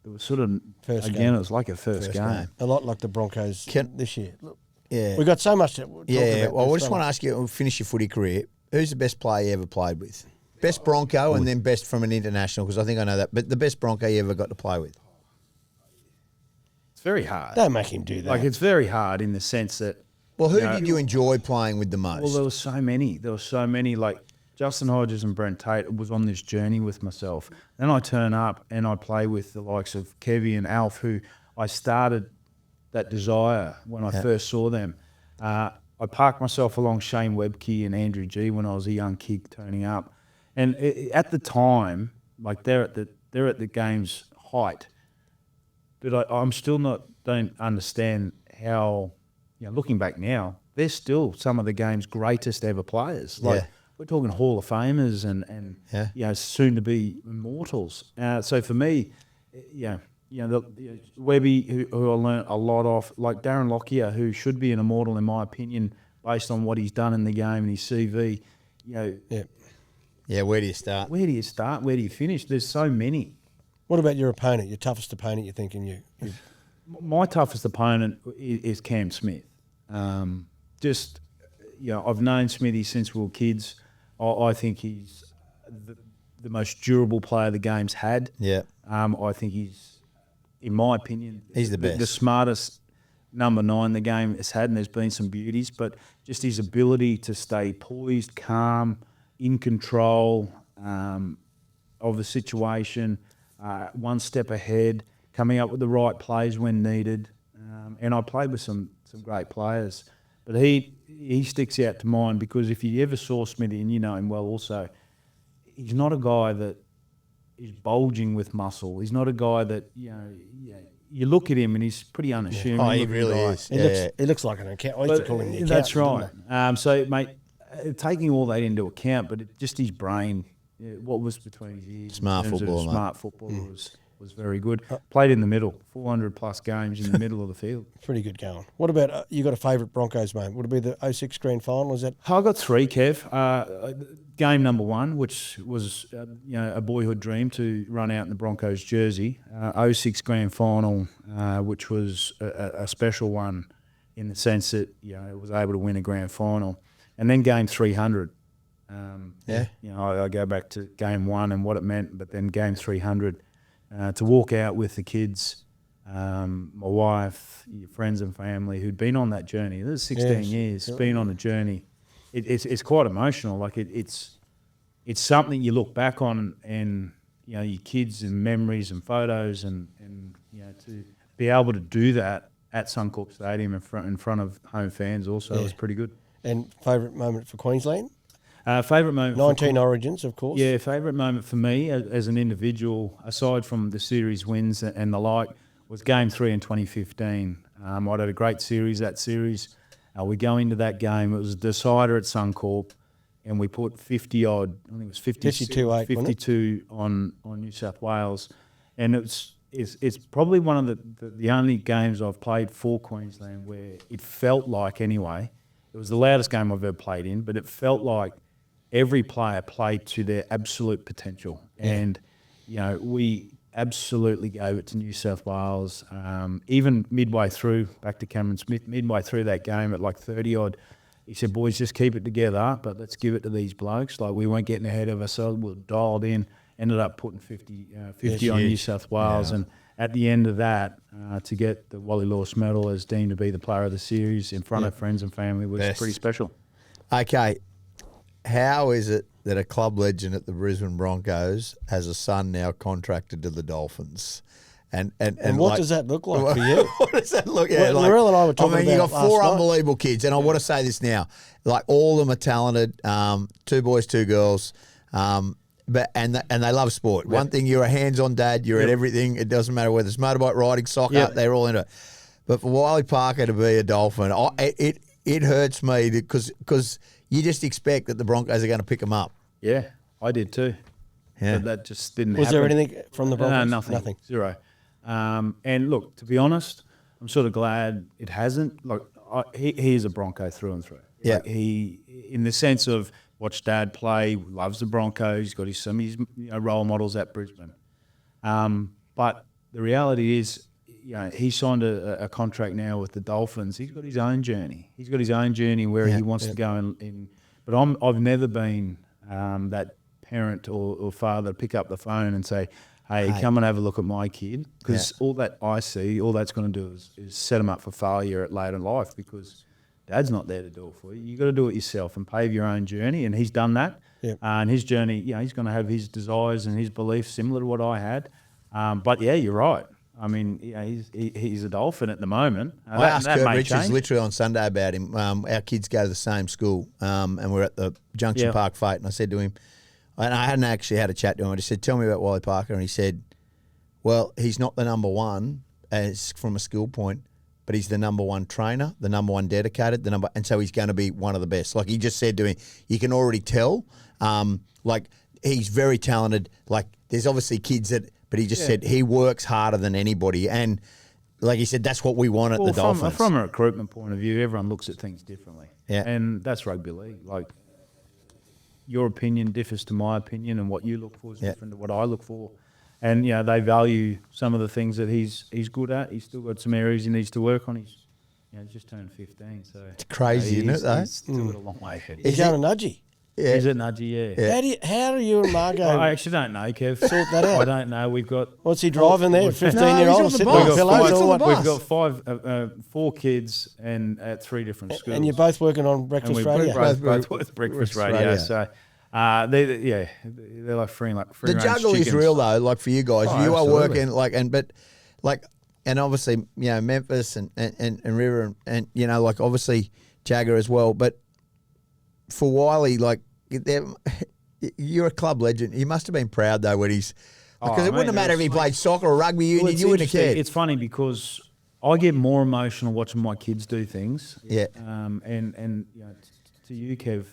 It was sort of it was like a first game. A lot like the Broncos this year. Look, Yeah, we got so much to talk about. Well, I just want to ask you, finish your footy career. Who's the best player you ever played with? Best Bronco and then best from an international, because I think I know that. But the best Bronco you ever got to play with? It's very hard. Don't make him do that. Like, it's very hard in the sense that... Well, who did you enjoy playing with the most? Well, there were so many. Like, Justin Hodges and Brent Tate was on this journey with myself. Then I turn up and I play with the likes of Kevie and Alf, who I started that desire when I first saw them. I parked myself along Shane Webke and Andrew G when I was a young kid turning up. And at the time, like they're at the game's height, but I'm still don't understand how, looking back now, they're still some of the game's greatest ever players. Like we're talking Hall of Famers and soon to be immortals. So for me, Webby, who I learnt a lot off, like Darren Lockyer, who should be an immortal in my opinion, based on what he's done in the game and his CV. Yeah, where do you start? Where do you start? Where do you finish? There's so many. What about your opponent, your toughest opponent, you're thinking My toughest opponent is Cam Smith. I've known Smithy since we were kids. I think he's the most durable player the game's had. Yeah. I think he's, in my opinion, he's the best. The smartest number 9 the game has had, and there's been some beauties, but just his ability to stay poised, calm, in control of the situation, one step ahead, coming up with the right plays when needed. And I played with some great players. But he sticks out to mind because if you ever saw Smithy, and you know him well also, he's not a guy that is bulging with muscle. He's not a guy that, you look at him and he's pretty unassuming. Oh, he really is. He looks like an account. I used to call him the accountant. That's right. So, mate, taking all that into account, but just his brain, what was between his ears. Smart football was very good. Played in the middle, 400-plus games in the middle of the field. Pretty good going. What about, you got a favourite Broncos moment? Would it be the 06 grand final? Is that? I got 3, Kev. Game number 1, which was a boyhood dream to run out in the Broncos jersey. 06 grand final, which was a special one in the sense that it was able to win a grand final. And then game 300. I go back to game 1 and what it meant, but then game 300. To walk out with the kids, my wife, your friends and family who'd been on that journey. This is 16 years, been on a journey. It's quite emotional. Like it's something you look back on and your kids and memories and photos and to be able to do that at Suncorp Stadium in front of home fans also was pretty good. And favourite moment for Queensland? Favourite moment 19 Origins, of course. Yeah, favourite moment for me as an individual, aside from the series wins and the like, was Game 3 in 2015. I had a great series, that series. We go into that game, it was a decider at Suncorp, and we put 50-odd, I think it was 52 on New South Wales. And it's probably one of the only games I've played for Queensland where it felt like, anyway, it was the loudest game I've ever played in, but it felt like every player played to their absolute potential. And, we absolutely gave it to New South Wales. Even midway through, back to Cameron Smith, midway through that game at like 30-odd, he said, boys, just keep it together, but let's give it to these blokes. Like, we weren't getting ahead of ourselves. We were dialed in, ended up putting 50 on New South Wales. Yeah. And at the end of that, to get the Wally Lewis medal as deemed to be the player of the series in front of friends and family was pretty special. Okay. how is it that a club legend at the Brisbane Broncos has a son now contracted to the Dolphins? And what does that look like for you? What does that look like? Well, Narelle and I were talking about you got four last night. unbelievable kids, and I want to say this now: like all of them are talented. 2 boys, 2 girls, but they love sport. One thing, you're a hands-on dad. You're at everything. It doesn't matter whether it's motorbike riding, soccer. They're all into it. But for Wiley Parker to be a Dolphin, it hurts me because you just expect that the Broncos are going to pick them up. Yeah, I did too. Yeah. But that just didn't Was happen. there anything from the Broncos? No, nothing. Zero. And look, to be honest, I'm sort of glad it hasn't. Like, he is a Bronco through and through. Yeah. Like, he, in the sense of watched Dad play, loves the Broncos. He's got some of his role models at Brisbane. But the reality is, he signed a contract now with the Dolphins. He's got his own journey. He's got his own journey where he wants to go in. But I've never been that parent or father to pick up the phone and say, hey, come and have a look at my kid, because all that I see, all that's going to do is set him up for failure at later in life, because Dad's not there to do it for you. You've got to do it yourself and pave your own journey, and he's done that. Yep. And his journey, he's going to have his desires and his beliefs similar to what I had. But, you're right. I mean, he's a Dolphin at the moment. I asked Kurt Richards literally on Sunday about him. Our kids go to the same school, and we're at the Junction Park Fete, and I said to him, and I hadn't actually had a chat to him. I just said, tell me about Wally Parker. And he said, well, he's not the number one as from a skill point, but he's the number one trainer, the number one dedicated, and so he's going to be one of the best. Like he just said to me, you can already tell, like he's very talented. Like there's obviously kids but he just said he works harder than anybody. And like he said, that's what we want at the Dolphins. From a recruitment point of view, everyone looks at things differently. Yeah. And that's rugby league. Like, your opinion differs to my opinion, and what you look for is different to what I look for. And, they value some of the things that he's good at. He's still got some areas he needs to work on. He's just turned 15, so it's crazy, isn't it, though? He's still got a long way ahead. He's going to Nudgy. Yeah. He's a Nudgy, yeah. How do you and Margaux I actually don't know, Kev. sort that out? I don't know. We've got... What's he driving there? 15-year-old he's on the sitting bus. on pillows or what? We've got 4 kids and at 3 different schools. And you're both working on breakfast radio? Both breakfast radio. So, they're like free the juggle is real though. Like for you guys, you are working and obviously Memphis and River and like obviously Jagger as well. But for Wiley, like you're a club legend. He must have been proud though when he's because it wouldn't have mattered if he played soccer or rugby union. You wouldn't have cared. It's funny because I get more emotional watching my kids do things. Yeah. And to you, Kev,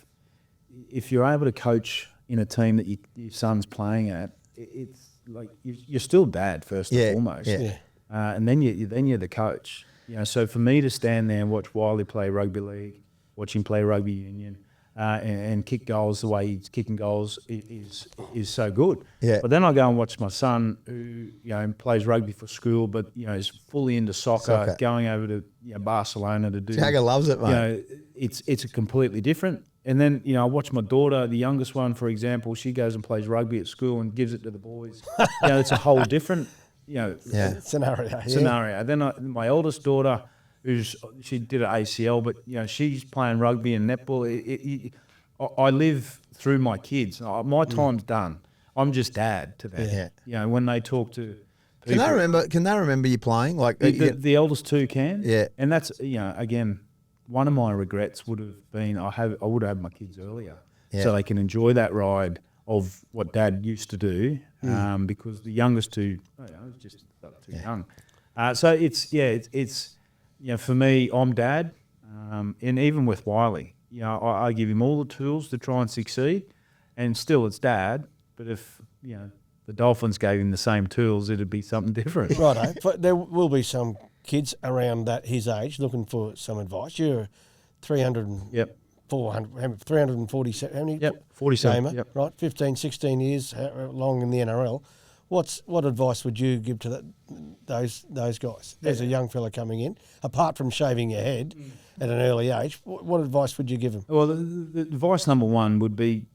if you're able to coach in a team that your son's playing at, it's like you're still dad first and foremost. Yeah. And then you're the coach. So for me to stand there and watch Wiley play rugby league, watch him play rugby union, and kick goals the way he's kicking goals is so good. Yeah. But then I go and watch my son who plays rugby for school, but is fully into soccer. Going over to Barcelona to do. Jagger loves it, mate. It's a completely different. And then I watch my daughter, the youngest one, for example. She goes and plays rugby at school and gives it to the boys. It's a whole different scenario. Then my eldest daughter, she did an ACL, but she's playing rugby and netball. I live through my kids. My time's done. I'm just dad to them. Yeah. When they talk to people, Can they remember you playing? Like the eldest two can. Yeah. And that's again, one of my regrets would have been I would have had my kids earlier, so they can enjoy that ride of what Dad used to do. Because the youngest two, I was just too young. So it's for me, I'm Dad, and even with Wiley, I give him all the tools to try and succeed, and still it's Dad. But if the Dolphins gave him the same tools, it'd be something different. Righto. But there will be some kids around his age looking for some advice. You're 300 347, how many? 47. Gamer, right? 15, 16 years long in the NRL. What advice would you give to those guys as a young fella coming in, apart from shaving your head at an early age? What advice would you give them? Well, the advice number one would be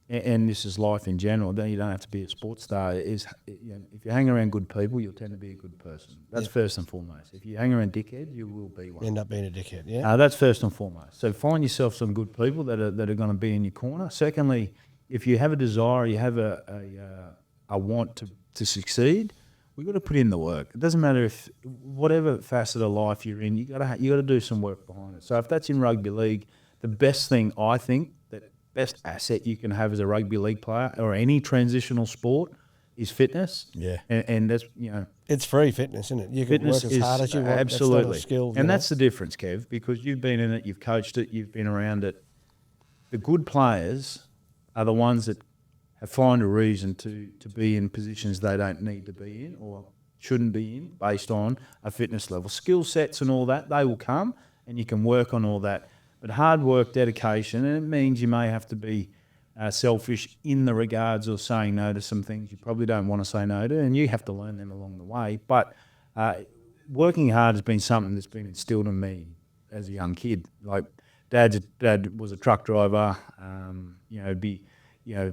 and this is life in general, then you don't have to be a sports star, is if you hang around good people, you'll tend to be a good person. That's first and foremost. If you hang around dickheads, you will be one. End up being a dickhead, yeah. That's first and foremost. So find yourself some good people that are going to be in your corner. Secondly, if you have a desire, you have a want to succeed, we've got to put in the work. It doesn't matter if whatever facet of life you're in, you got to do some work behind it. So if that's in rugby league, the best thing I think, that best asset you can have as a rugby league player or any transitional sport is fitness. Yeah, and that's it's free fitness, isn't it? You can work as hard as you want. Absolutely, that's not a skill, and that's the difference, Kev, because you've been in it, you've coached it, you've been around it. The good players are the ones that find a reason to be in positions they don't need to be in or shouldn't be in based on a fitness level. Skill sets and all that, they will come and you can work on all that. But hard work, dedication, and it means you may have to be selfish in the regards of saying no to some things you probably don't want to say no to, and you have to learn them along the way. But working hard has been something that's been instilled in me as a young kid. Like Dad was a truck driver,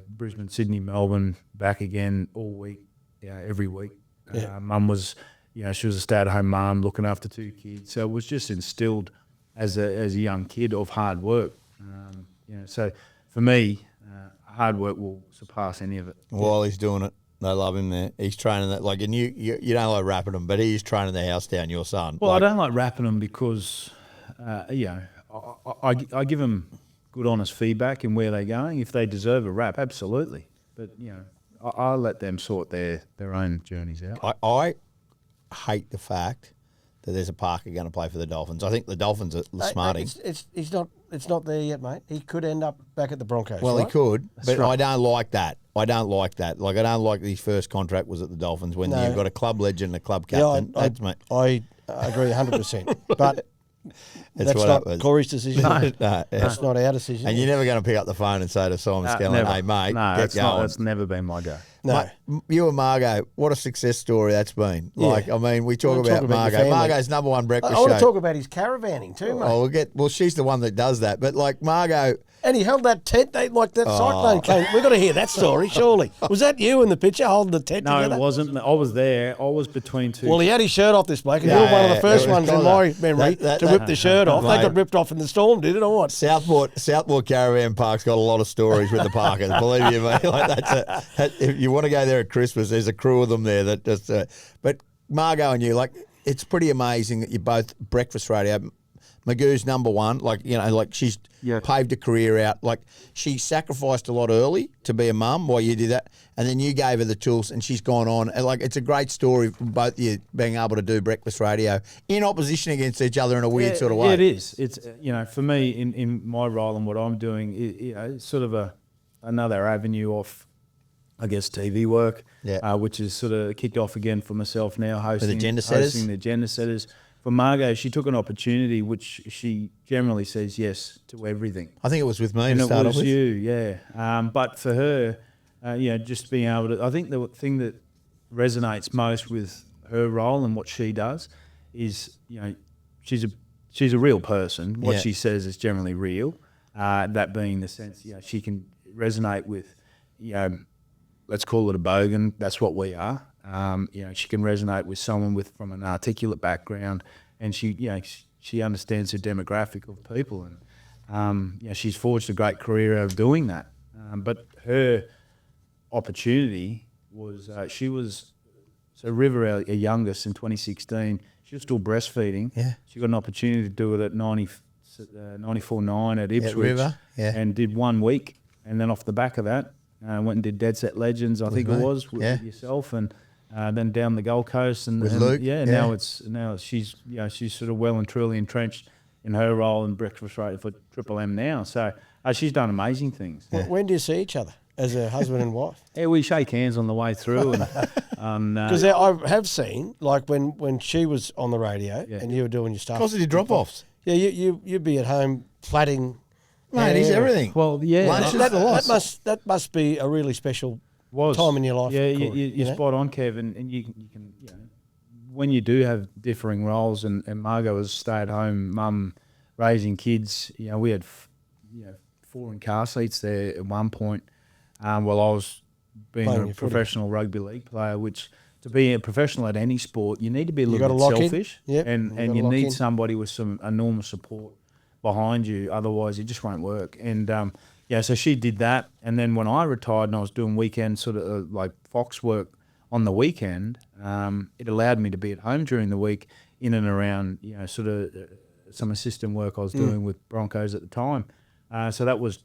Brisbane, Sydney, Melbourne, back again all week, every week. Yeah. Mum was, she was a stay-at-home mum looking after 2 kids. So it was just instilled as a young kid of hard work. So for me, hard work will surpass any of it. While he's doing it, they love him there. He's training that, like, and you don't like rapping him, but he's training the house down, your son. Well, I don't like rapping him because, I give him good, honest feedback in where they're going. If they deserve a rap, absolutely. But, I'll let them sort their own journeys out. I hate the fact that there's a Parker going to play for the Dolphins. I think the Dolphins are smarting. It's not there yet, mate. He could end up back at the Broncos. Well, right? he could, but right. I don't like that. Like, I don't like his first contract was at the Dolphins when you've got a club legend and a club captain. I agree 100%. But that's not Corey's decision. That's not our decision. And you're never going to pick up the phone and say to Simon Skellin, hey, mate, get going. That's never been my go. No. Mate, you and Margaux, what a success story that's been. Like, I mean, we talk about Margaux. Margaux's number one breakfast show. I want to talk about his caravanning too, mate. Well, she's the one that does that. But, like, Margaux... And he held that tent, cyclone came. We've got to hear that story, surely. Was that you in the picture holding the tent together? No, it wasn't. I was there. I was between two. Well, he had his shirt off, this bloke, and you were one of the first ones in my memory to rip the shirt off. They got ripped off in the storm, did it, or what? Southport Caravan Park's got a lot of stories with the Parkers, believe you me. Like, if you want to go there at Christmas, there's a crew of them there that just... but Margaux and you, like, it's pretty amazing that you're both breakfast radio. Magoo's number one, she's paved a career out. Like, she sacrificed a lot early to be a mum while you did that, and then you gave her the tools, and she's gone on. And, like, it's a great story for both of you being able to do breakfast radio in opposition against each other in a weird sort of way. Yeah, it is. It's for me in my role and what I'm doing, it's sort of another avenue of, I guess, TV work, which is sort of kicked off again for myself now, hosting the Agenda Setters. Hosting the Agenda Setters. For Margaux, she took an opportunity which she generally says yes to everything. I think it was with me and to start off with. It was you, yeah. But for her, just being able to... I think the thing that resonates most with her role and what she does is, she's a real person. What she says is generally real. That being the sense, she can resonate with, let's call it a bogan. That's what we are. She can resonate with someone from an articulate background, and she understands the demographic of people, and she's forged a great career out of doing that. But her opportunity was River, our youngest, in 2016. She was still breastfeeding. Yeah, she got an opportunity to do it at 94.9 at Ipswich, River, and did 1 week, and then off the back of that, went and did Dead Set Legends, I think it was, with yourself, and then down the Gold Coast, and Luke. Now she's sort of well and truly entrenched in her role in breakfast radio for Triple M now. So she's done amazing things. Yeah. When do you see each other as a husband and wife? Yeah, we shake hands on the way through, and because I have seen, like, when she was on the radio and you were doing your stuff, positive drop-offs. Yeah, you'd be at home plaiting. Mate, he's everything. Well, yeah, that must be a really special time in your life. Yeah, you're spot on, Kev, and you can when you do have differing roles, and Margaux was stay-at-home mum raising kids. We had 4 in car seats there at one point. while I was being Playing a your footy. professional rugby league player, which to be a professional at any sport, you need to be a little gotta bit lock in. selfish, Yep, and gotta you lock need in. somebody with some enormous support behind you. Otherwise, it just won't work. And so she did that. And then when I retired and I was doing weekend sort of like Fox work on the weekend, it allowed me to be at home during the week in and around, sort of some assistant work I was doing with Broncos at the time. So that was,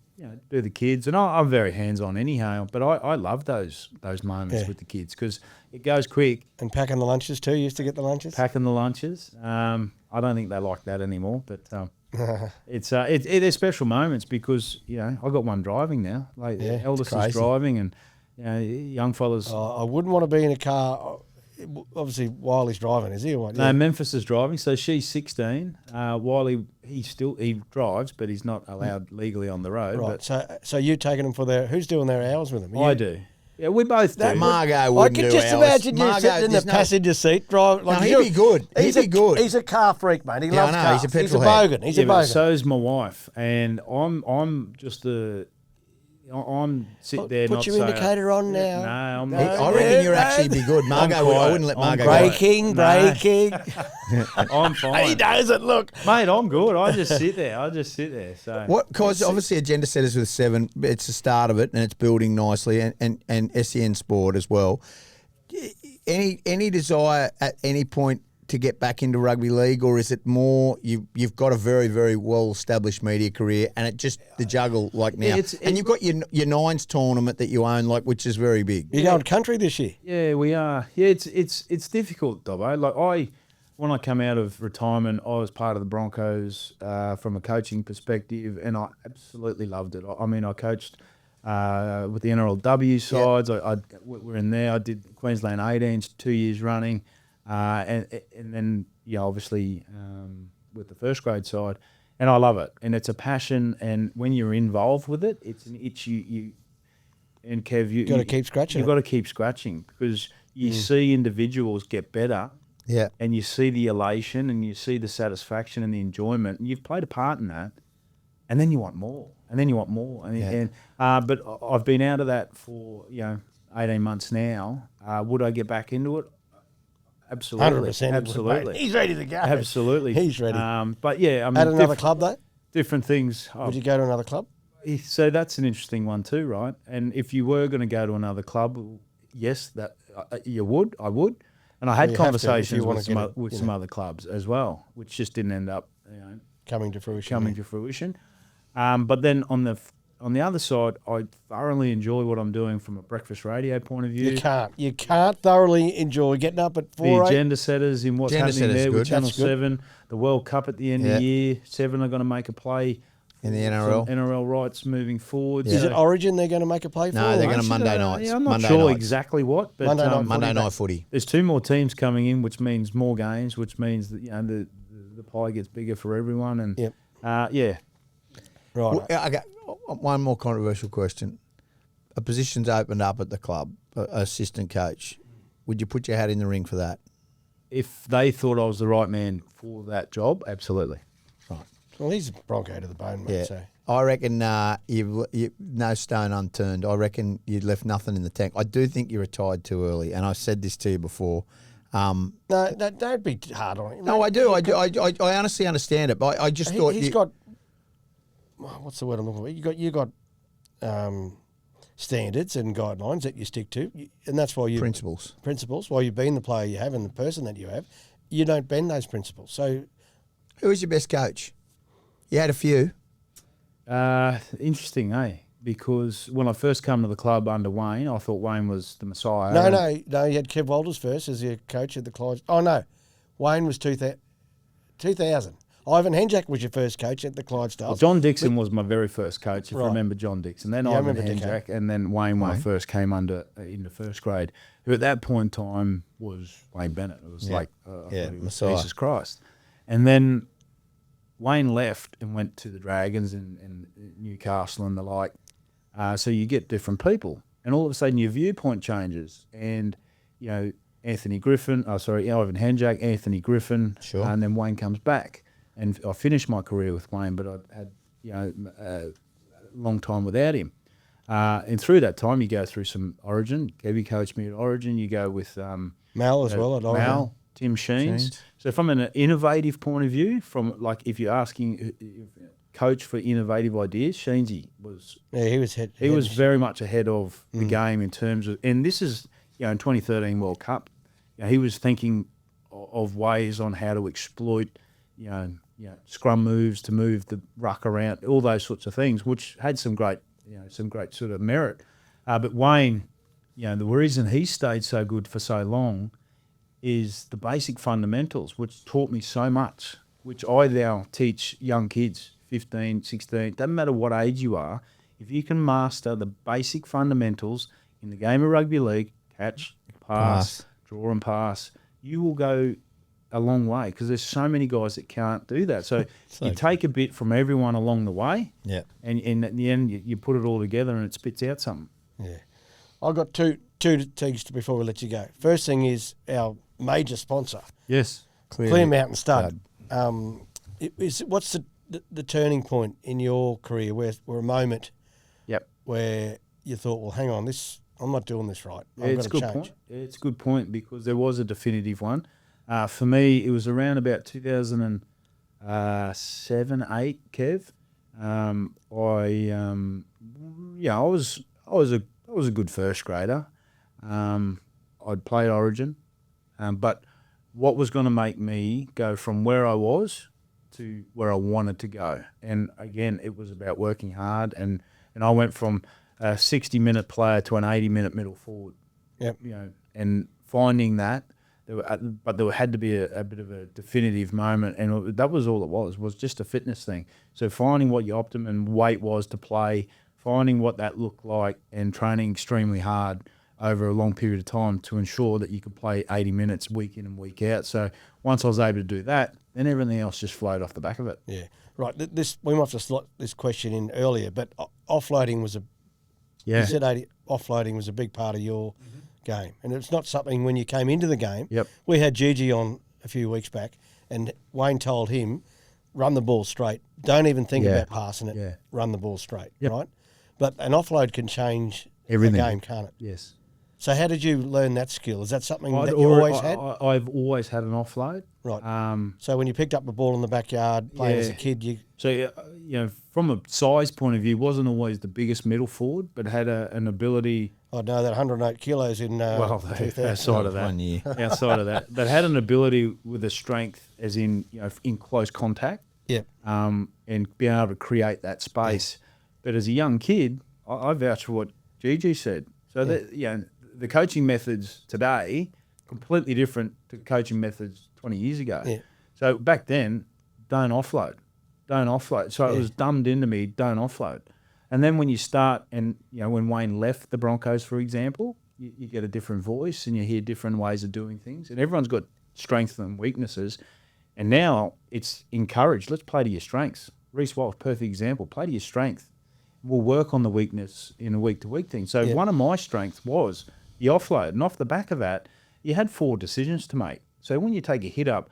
do the kids. And I'm very hands-on anyhow, but I love those moments with the kids because it goes quick. And packing the lunches too. You used to get the lunches? Packing the lunches. I don't think they like that anymore, but it's special moments because, I got one driving now. Like the eldest is driving and, young fellas. I wouldn't want to be in a car. Obviously, Wiley's driving, is he? Or what? No, Memphis is driving. So she's 16. Wiley, he drives, but he's not allowed legally on the road. Right. But So you taking them for who's doing their hours with them? I do. Yeah, we both do. Margaux wouldn't I do can just ours. imagine you Margaux, sitting in the there's no- passenger seat, driving. No, he'd be good. He'd be good. He's a car freak, mate. He loves I know, cars. he's a petrol head. bogan. He's Yeah, a but bogan. so is my wife, and I'm just I'm sit there. Put not your so, indicator on now. No, I'm No. not. I reckon you'd actually be good. Margaux, I wouldn't let Margaux go. Braking. I'm fine. He knows it. Look, Mate, I'm good. I just sit there. So What? Because obviously agenda setters with 7, it's the start of it and it's building nicely, and SEN Sport as well. Any desire at any point to get back into rugby league, or is it more you've got a very, very well established media career and it just the juggle like now, and you've got your Nines tournament that you own, like, which is very big. you're going country this year. Yeah, we are. Yeah, it's difficult, Dobbo. Like when I come out of retirement, I was part of the Broncos from a coaching perspective, and I absolutely loved it. I mean, I coached with the NRLW sides. We're in there. I did Queensland 18s 2 years running, and then obviously with the first grade side, and I love it. And it's a passion, and when you're involved with it, it's an itch you and Kev, you Got to keep scratching. You've got to keep scratching because you see individuals get better. Yeah. And you see the elation and you see the satisfaction and the enjoyment, and you've played a part in that, and then you want more, and then you want more. But I've been out of that for 18 months now. Would I get back into it? Absolutely, 100%. absolutely. He's ready to go. Absolutely, He's ready. But yeah, I mean, At another club though? different things. Would you go to another club? So that's an interesting one too, right? And if you were going to go to another club, yes, that you would. I would. And I had conversations with some other clubs as well, which just didn't end up coming to fruition. But then on the other side, I thoroughly enjoy what I'm doing from a breakfast radio point of view. You can't thoroughly enjoy getting up at 4. The agenda setters in what's happening there with Channel 7, the World Cup at the end of the year. 7 are going to make a play in the NRL. NRL rights moving forward. Is it Origin they're going to make a play for? No, they're going to Monday nights. Yeah, I'm not Monday sure nights. exactly what, but Monday night footy. There's 2 more teams coming in, which means more games, which means that the pie gets bigger for everyone. And Right. Well, okay, one more controversial question. A position's opened up at the club, assistant coach. Would you put your hat in the ring for that? If they thought I was the right man for that job, absolutely. Right. Well, he's a Bronco to the bone, mate. Yeah. So. I reckon you've no stone unturned. I reckon you left nothing in the tank. I do think you retired too early, and I've said this to you before. No, don't be hard on him. No, I do. I honestly understand it, but I just thought he's got. What's the word I'm looking for? You got standards and guidelines that you stick to, and that's why you principles. Why you've been the player you have and the person that you have, you don't bend those principles. So, who was your best coach? You had a few. Interesting, eh? Because when I first come to the club under Wayne, I thought Wayne was the messiah. No. You had Kevie Walters first as your coach at the Clyde. Oh no, Wayne was 2000. Ivan Henjak was your first coach at the Clydesdales. Well, John Dixon was my very first coach, if you remember John Dixon. Then Ivan Henjak, and then Wayne when I first came into first grade, who at that point in time was Wayne Bennett. It was Jesus Christ. And then Wayne left and went to the Dragons and Newcastle and the like. So you get different people, and all of a sudden your viewpoint changes. And Ivan Henjak, Anthony Griffin, and then Wayne comes back. And I finished my career with Wayne, but I had a long time without him. And through that time, you go through some Origin. Kevie coached me at Origin. You go with Mal as well at Origin. Mal, Tim Sheens. So from an innovative point of view, from like if you're asking coach for innovative ideas, Sheensy was. Yeah, he was He was very much ahead of the game in terms of, and this is in 2013 World Cup. He was thinking of ways on how to exploit, scrum moves to move the ruck around, all those sorts of things, which had some great sort of merit. But Wayne, the reason he stayed so good for so long is the basic fundamentals, which taught me so much, which I now teach young kids, 15, 16, doesn't matter what age you are, if you can master the basic fundamentals in the game of rugby league, catch, pass, draw and pass, you will go a long way because there's so many guys that can't do that. So you take a bit from everyone along the way, and at the end you put it all together and it spits out something. Yeah. I've got two things before we let you go. First thing is our major sponsor. Yes. Clear Mountain Stud. What's the turning point in your career where a moment where you thought, well, hang on, I'm not doing this right. I've got to change. Point. It's a good point because there was a definitive one. For me, it was around about 2007, 8, Kev. I was a good first grader. I'd played Origin, but what was going to make me go from where I was to where I wanted to go? And again, it was about working hard, and I went from a 60-minute player to an 80-minute middle forward. Yep. And finding that. But there had to be a bit of a definitive moment, and that was all it was just a fitness thing. So finding what your optimum weight was to play, finding what that looked like, and training extremely hard over a long period of time to ensure that you could play 80 minutes week in and week out. So once I was able to do that, then everything else just flowed off the back of it. Yeah, right. We might have to slot this question in earlier, but offloading was you said offloading was a big part of your game, and it's not something when you came into the game. Yep. We had Gigi on a few weeks back, and Wayne told him, run the ball straight. Don't even think about passing it. Yeah. Run the ball straight, right? But an offload can change everything. The game, can't it? Yes. So how did you learn that skill? Is that something that you always had? I've always had an offload. Right. So when you picked up a ball in the backyard playing as a kid, from a size point of view, wasn't always the biggest middle forward, but had an ability. I know that 108 kilos in outside of that, 1 year. Outside of that, that had an ability with a strength, as in in close contact. Yep. And being able to create that space. But as a young kid, I vouch for what Gigi said. So the coaching methods today completely different to coaching methods 20 years ago. Yeah. So back then, don't offload. So it was dumbed into me, don't offload. And then when you start, and when Wayne left the Broncos, for example, you get a different voice and you hear different ways of doing things. And everyone's got strengths and weaknesses. And now it's encouraged. Let's play to your strengths. Reece Walsh, perfect example. Play to your strength. We'll work on the weakness in a week-to-week thing. So one of my strengths was the offload. And off the back of that, you had 4 decisions to make. So when you take a hit up,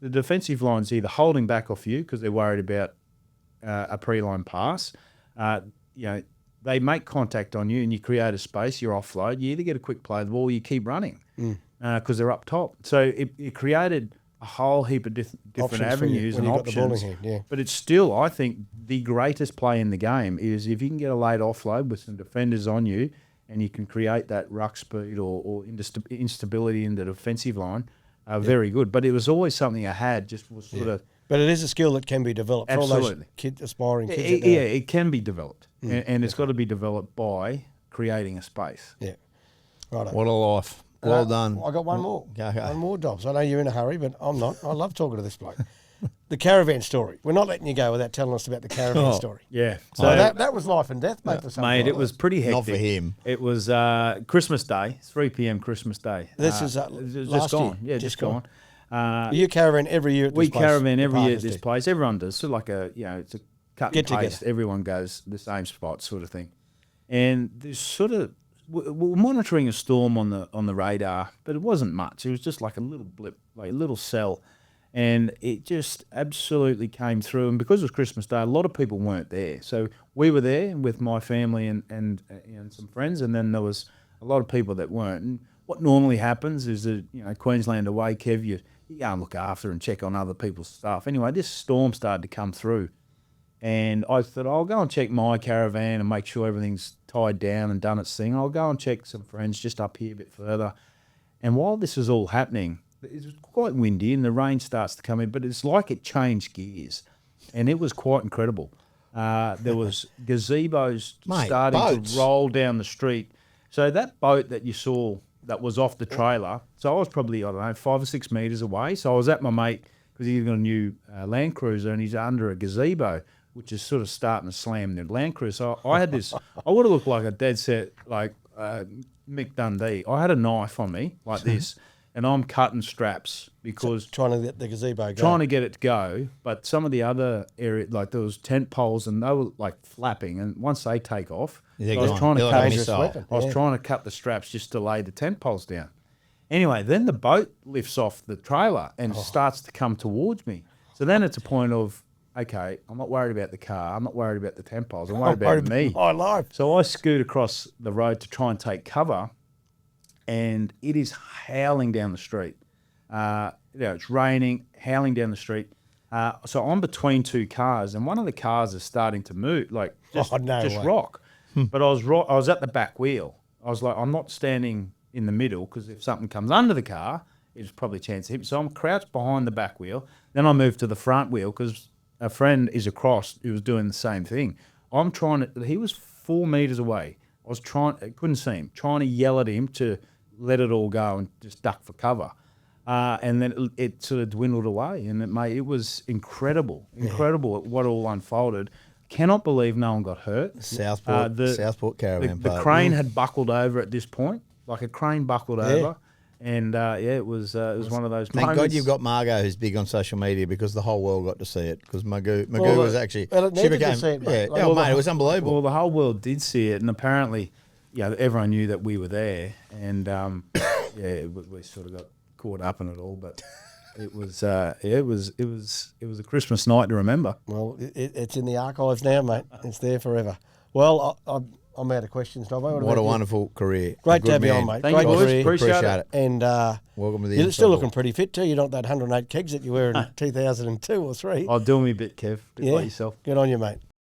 the defensive line's either holding back off you because they're worried about a pre-line pass. They make contact on you and you create a space, you're offload. You either get a quick play of the ball or you keep running because they're up top. So it created a whole heap of different avenues and options. But it's still, I think, the greatest play in the game is if you can get a late offload with some defenders on you and you can create that ruck speed or instability in the defensive line, very good. But it was always something I had, just was sort of... But it is a skill that can be developed. Absolutely. For all those aspiring kids. It can be developed. And it's got to be developed by creating a space. Yeah. Right. What a life. Well done. I got one more. Go. One more, Dobbs. I know you're in a hurry, but I'm not. I love talking to this bloke. The caravan story. We're not letting you go without telling us about the caravan story. Yeah. So that was life and death, mate, for some mate, it was pretty hectic. Not for him. It was Christmas Day, 3 p.m. Christmas Day. This is just gone. Yeah, just gone. You caravan every year at this place? We caravan every year at this place. Everyone does. So like it's a cut and paste. Everyone goes the same spot sort of thing. And there's sort of, we're monitoring a storm on the radar, but it wasn't much. It was just like a little blip, like a little cell. And it just absolutely came through. And because it was Christmas Day, a lot of people weren't there. So we were there with my family and some friends, and then there was a lot of people that weren't. And what normally happens is that, Queensland away, Kev, you go and look after and check on other people's stuff. Anyway, this storm started to come through. And I thought, I'll go and check my caravan and make sure everything's tied down and done its thing. I'll go and check some friends just up here a bit further. And while this was all happening, it was quite windy and the rain starts to come in, but it's like it changed gears. And it was quite incredible. There was gazebos starting to roll down the street. So that boat that you saw that was off the trailer, so I was probably, 5 or 6 metres away. So I was at my mate, because he's got a new Land Cruiser, and he's under a gazebo, which is sort of starting to slam the Land Cruiser. So I had this, I would have looked like a dead set, like Mick Dundee. I had a knife on me like this, and I'm cutting straps because trying to get the gazebo trying to get it to go. But some of the other area, like there was tent poles, and they were like flapping. And once they take off, I was trying to cut the straps just to lay the tent poles down. Anyway, then the boat lifts off the trailer and starts to come towards me. So then it's a point of, okay, I'm not worried about the car. I'm not worried about the tent poles. I'm worried about me. My life. So I scoot across the road to try and take cover, and it is howling down the street. It's raining, howling down the street. So I'm between two cars, and one of the cars is starting to move, like just rock. But I was at the back wheel. I was like, I'm not standing in the middle, because if something comes under the car, it's probably a chance to hit me. So I'm crouched behind the back wheel. Then I move to the front wheel because a friend is across who was doing the same thing. He was 4 metres away. I couldn't see him, trying to yell at him to let it all go and just duck for cover. And then it sort of dwindled away, and it was incredible what all unfolded. Cannot believe no one got hurt. Southport caravan the crane had buckled over at this point, like a crane buckled over. And it was one of those Thank moments. God you've got Margaux, who's big on social media, because the whole world got to see it. Because Margaux was actually she became to see it, mate. It was unbelievable. Well, the whole world did see it, and apparently, everyone knew that we were there, and we sort of got caught up in it all. But it was a Christmas night to remember. Well, it's in the archives now, mate. It's there forever. Well, I'm out of questions, Dobbo. What a wonderful career. Great to have you on, mate. Thank you, boys. Appreciate it. And welcome to the you're still looking pretty fit too. You're not that 108 kegs that you were in 2002 or 3. I'll do me a bit, Kev. Bit like yourself. Good on you, mate.